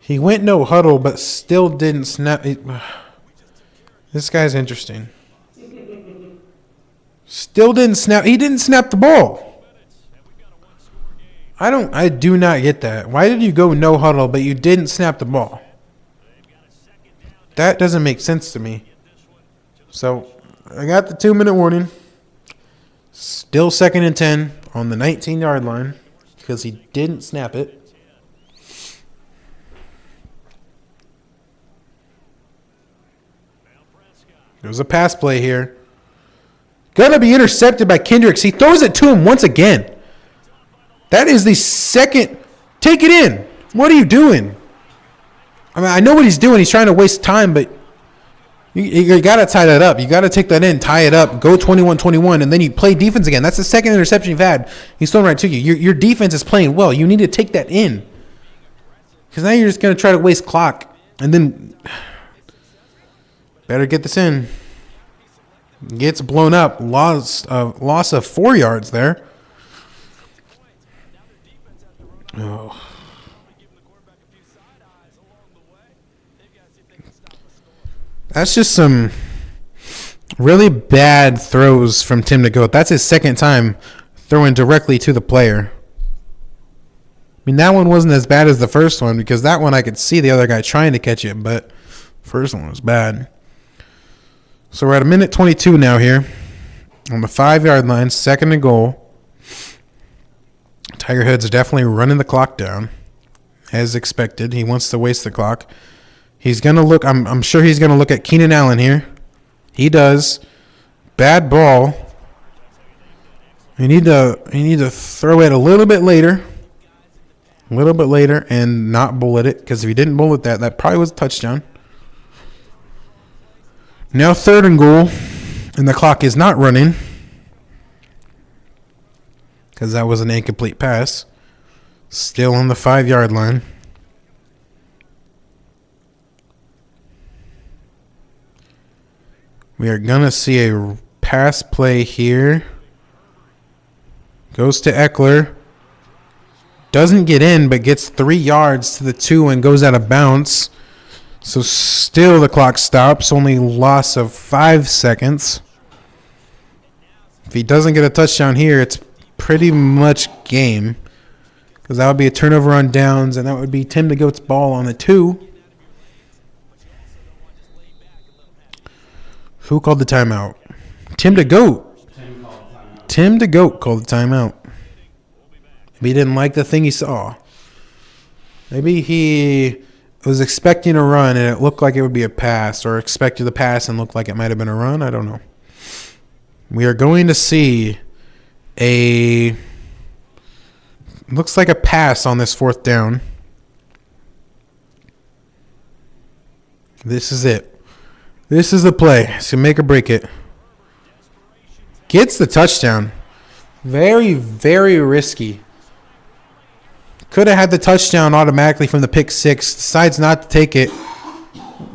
He went no huddle, but still didn't snap. This guy's interesting. Still didn't snap. He didn't snap the ball. I do not get that. Why did you go no huddle, but you didn't snap the ball? That doesn't make sense to me. So, I got the 2-minute warning. Still 2nd and 10 on the 19-yard line because he didn't snap it. There was a pass play here. Gonna be intercepted by Kendricks. He throws it to him once again. That is the second. Take it in. What are you doing? I know what he's doing. He's trying to waste time, but You got to tie that up. You got to take that in, tie it up, go 21-21, and then you play defense again. That's the second interception you've had. He's thrown right to you. Your defense is playing well. You need to take that in. Because now you're just going to try to waste clock. And then better get this in. Gets blown up. Loss of 4 yards there. Oh. That's just some really bad throws from Tim to Goat. That's his second time throwing directly to the player. I mean, that one wasn't as bad as the first one because that one I could see the other guy trying to catch it, but the first one was bad. So we're at a minute 22 now here on the 5-yard line, 2nd and goal. Tiger Hood's definitely running the clock down as expected. He wants to waste the clock. He's going to look, I'm sure he's going to look at Keenan Allen here. He does. Bad ball. You need to throw it a little bit later. A little bit later and not bullet it, because if he didn't bullet that probably was a touchdown. Now 3rd and goal, and the clock is not running because that was an incomplete pass. Still on the 5-yard line. We are going to see a pass play here. Goes to Eckler. Doesn't get in, but gets 3 yards to the 2 and goes out of bounds. So still the clock stops. Only loss of 5 seconds. If he doesn't get a touchdown here, it's pretty much game. Because that would be a turnover on downs, and that would be Tim the Goat's ball on the 2. Who called the timeout? Tim the Goat. Tim the Goat called the timeout. Maybe he didn't like the thing he saw. Maybe he was expecting a run and it looked like it would be a pass, or expected the pass and looked like it might have been a run. I don't know. We are going to see looks like a pass on this 4th down. This is it. This is the play. It's going to make or break it. Gets the touchdown. Very, very risky. Could have had the touchdown automatically from the pick 6. Decides not to take it.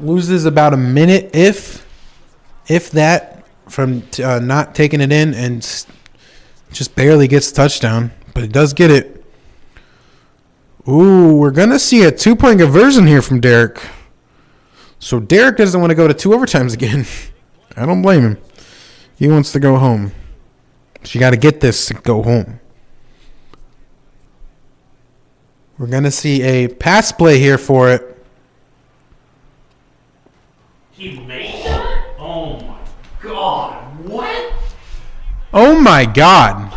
Loses about a minute, if that, from not taking it in, and just barely gets the touchdown. But he does get it. Ooh, we're going to see a 2-point conversion here from Derek. So Derek doesn't want to go to 2 overtimes again. I don't blame him. He wants to go home. So you got to get this to go home. We're going to see a pass play here for it. He made that? Oh, my God. What? Oh, my God.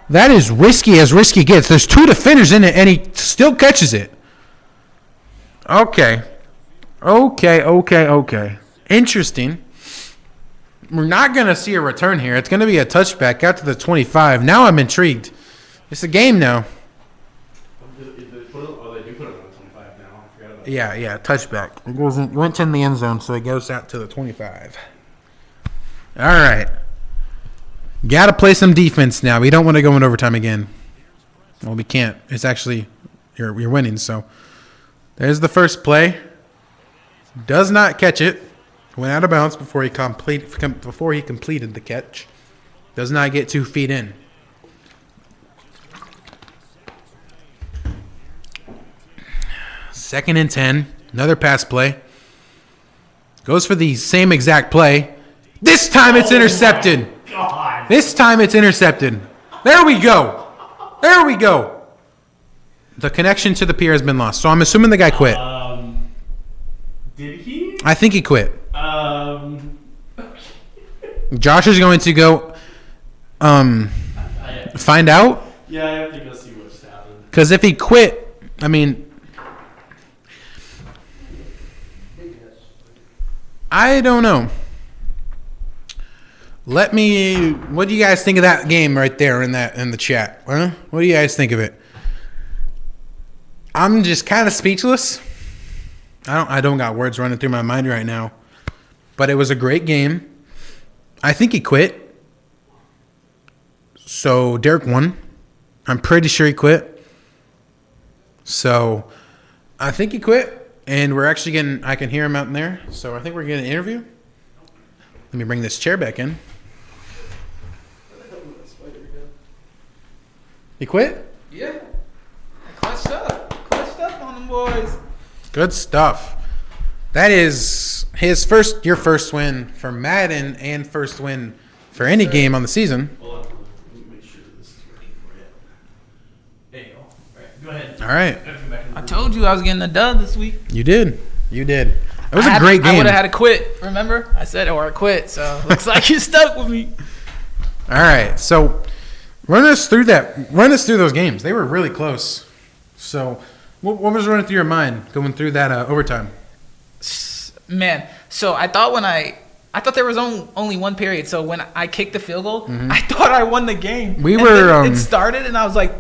That is risky as risky gets. There's 2 defenders in it, and he still catches it. Okay. Interesting. We're not going to see a return here. It's going to be a touchback out to the 25. Now I'm intrigued. It's a game now. They do put it on the 25 now. I forgot about Yeah, touchback. It went in the end zone, so it goes out to the 25. All right. Got to play some defense now. We don't want to go in overtime again. Well, we can't. It's actually, you're winning, so. There's the first play. Does not catch it. Went out of bounds before he completed the catch. Does not get 2 feet in. Second and 10. Another pass play. Goes for the same exact play. This time it's intercepted. God. This time it's intercepted. There we go. The connection to the pier has been lost. So I'm assuming the guy quit. Did he? I think he quit. Josh is going to go find out. Yeah, I have to go see what just happened. Because if he quit, I mean, I don't know. What do you guys think of that game right there in the chat? Huh? What do you guys think of it? I'm just kind of speechless. I don't got words running through my mind right now. but it was a great game. I think he quit. So Derek won. I'm pretty sure he quit. So I think he quit, and we're actually getting. I can hear him out in there. So I think we're getting an interview. Let me bring this chair back in. He quit? Yeah. I clutched up on them boys. Good stuff. That is your first win for Madden and first win for any game on the season. Hold on. Let me make sure this is ready for you. There you go. All right, go ahead. All right. Gotta come back in the I room. told you I was getting a dub this week. You did. It was a great I game. would have had to quit. Remember? I said or I quit. So looks like you stuck with me. All right. So run us through those games. They were really close. So what was running through your mind going through that overtime? Man, so I thought there was only one period. So when I kicked the field goal, I thought I won the game. It started, and I was like,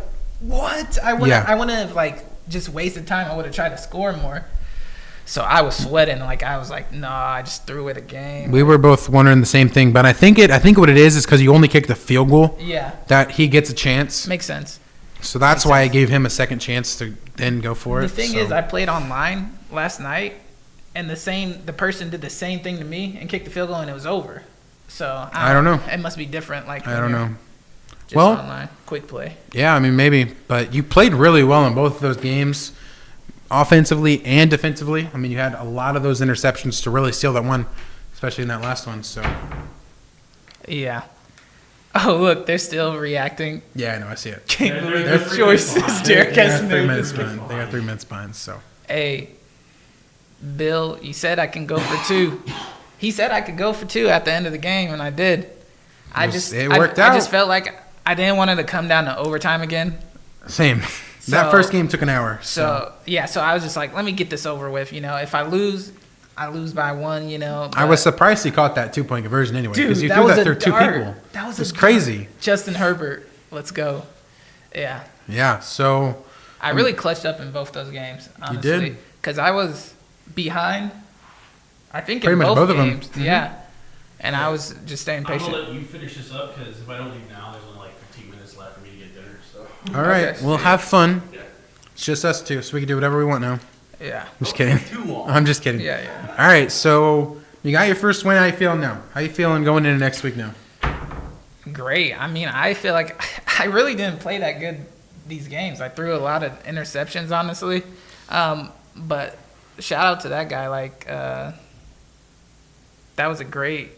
"What? I wouldn't have like just wasted time. I would have tried to score more." So I was sweating. Like I was like, "Nah, I just threw away the game." We were both wondering the same thing, but I think what it is because you only kicked the field goal. Yeah, That he gets a chance. makes sense. So that's why I gave him a second chance to then go for it. The thing is, I played online last night, and the person did the same thing to me and kicked the field goal, and it was over. So I don't know. It must be different. Like I don't know. Just Well, online, quick play. Yeah, I mean maybe, but you played really well in both of those games, offensively and defensively. I mean you had a lot of those interceptions to really seal that one, especially in that last one. So Yeah. Oh look, they're still reacting. yeah, I know, I see it. Can't believe they're the 3 choices minutes Derek They has got 3 made. minutes behind. They got 3 minutes behind. So Hey, Bill, you said I can go for 2. He said I could go for 2 at the end of the game, and I did. It worked out. I just felt like I didn't want it to come down to overtime again. same. That first game took an hour. So I was just like, let me get this over with. You know, if I lose, I lose by 1. You know, I was surprised he caught that 2-point conversion anyway because you that threw was that a through 2 dart. people. That was It was crazy. Justin Herbert, let's go. Yeah, Yeah. So I really clutched up in both those games. Honestly, You did? because I was behind. I think Pretty in much both both of 'em. games. Yeah, and I was just staying I'm patient. gonna let you finish this up because if I don't leave now, there's only like 15 minutes left for me to get dinner. So. all right, Okay. we'll have fun. Yeah. It's just us two, so we can do whatever we want now. Yeah, I'm just kidding. Too long. I'm just kidding. yeah, yeah. All right, so you got your first win. How you feeling now? How you feeling going into next week now? Great. I mean, I feel like I really didn't play that good these games. I threw a lot of interceptions, honestly. But shout out to that guy. Like, that was a great,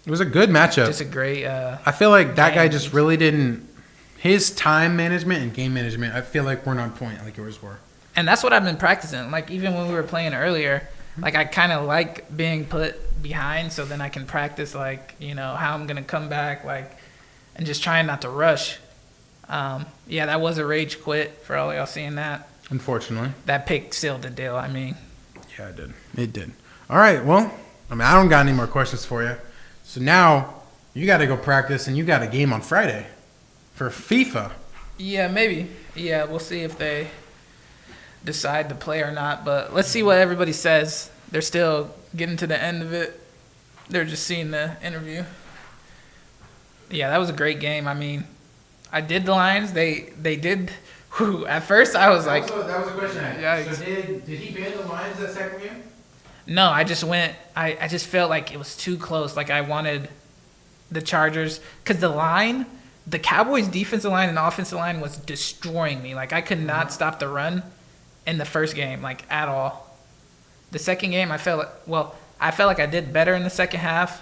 It was a good matchup. just a great. I feel like that guy game. just really didn't. His time management and game management, I feel like weren't on point like yours were. And that's what I've been practicing. Like, even when we were playing earlier, like, I kind of like being put behind so then I can practice, like, you know, how I'm going to come back, like, and just trying not to rush. Yeah, that was a rage quit for all y'all seeing that. Unfortunately. That pick sealed the deal. I mean, Yeah, it did. It did. All right, well, I mean, I don't got any more questions for you. So now you got to go practice, and you got a game on Friday for FIFA. yeah, maybe. Yeah, we'll see if they decide to play or not. But let's see what everybody says. They're still getting to the end of it. They're just seeing the interview. Yeah, that was a great game. I mean, I did the Lions. They did. Whew, at first, I was like, that was a question I had. So did he ban the Lions that second game? no, I just went. I just felt like it was too close. Like I wanted the Chargers because the Cowboys' defensive line and offensive line was destroying me. Like I could not stop the run in the first game, like at all. The second game, I felt like I did better in the second half,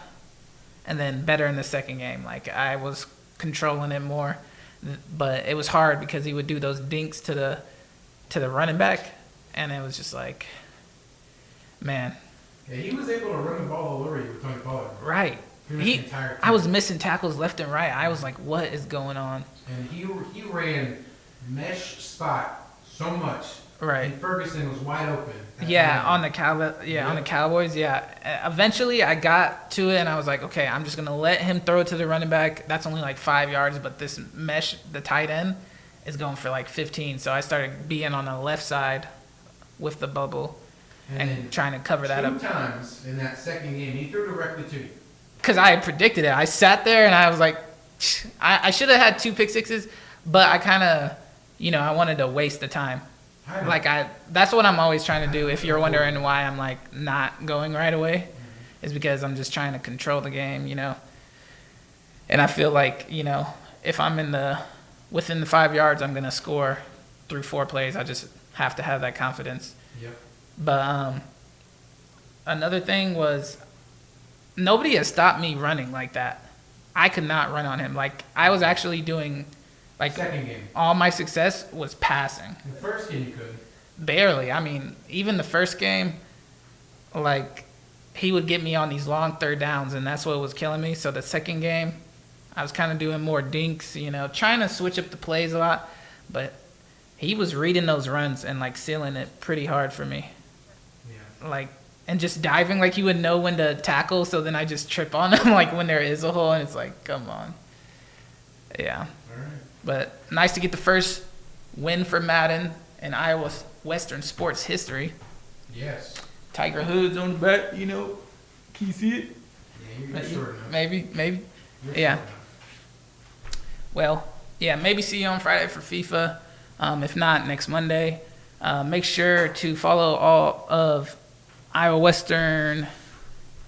and then better in the second game. Like I was controlling it more, but it was hard because he would do those dinks to the running back, and it was just like, man, Yeah, he was able to run the ball all over you with Tony Pollard. right. Pretty much the entire time. I was missing tackles left and right. I was like, what is going on? And he ran mesh spot so much. Right. And Ferguson was wide open. Yeah, on the Cowboys. Yeah. Eventually, I got to it, and I was like, okay, I'm just gonna let him throw it to the running back. That's only like 5 yards, but this mesh, the tight end, is going for like 15. So I started being on the left side with the bubble, and then trying to cover that up. 2 times in that second game, he threw directly to you. Because I had predicted it. I sat there and I was like, I should have had 2 pick sixes, but I kind of, I wanted to waste the time. That's what I'm always trying to do. If you're wondering why I'm like not going right away, is because I'm just trying to control the game, And I feel like, if I'm within the 5 yards, I'm gonna score through 4 plays. I just have to have that confidence. Yep. But another thing was, nobody has stopped me running like that. I could not run on him. Like, I was actually doing, like, Second game. all my success was passing. The first game you could. Barely. I mean, even the first game, like, he would get me on these long 3rd downs, and that's what was killing me. So the second game, I was kind of doing more dinks, trying to switch up the plays a lot. But he was reading those runs and, like, sealing it pretty hard for me. Yeah. Like, and just diving, like, he would know when to tackle, so then I just trip on him, like, when there is a hole, and it's like, come on. Yeah. All right. But nice to get the first win for Madden in Iowa Western sports history. Yes. Tiger Hood's on the back, Can you see it? Yeah, you're short enough. Maybe. You're Yeah. short enough. Well, yeah, maybe see you on Friday for FIFA. If not, next Monday. Make sure to follow all of Iowa Western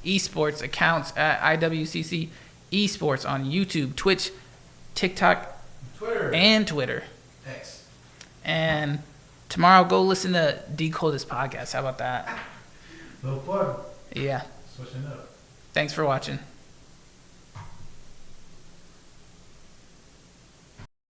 Esports accounts at IWCC Esports on YouTube, Twitch, TikTok, and Twitter. Thanks. And tomorrow, go listen to Decode This podcast. How about that? Little plug. Yeah. Switching up. Thanks for watching.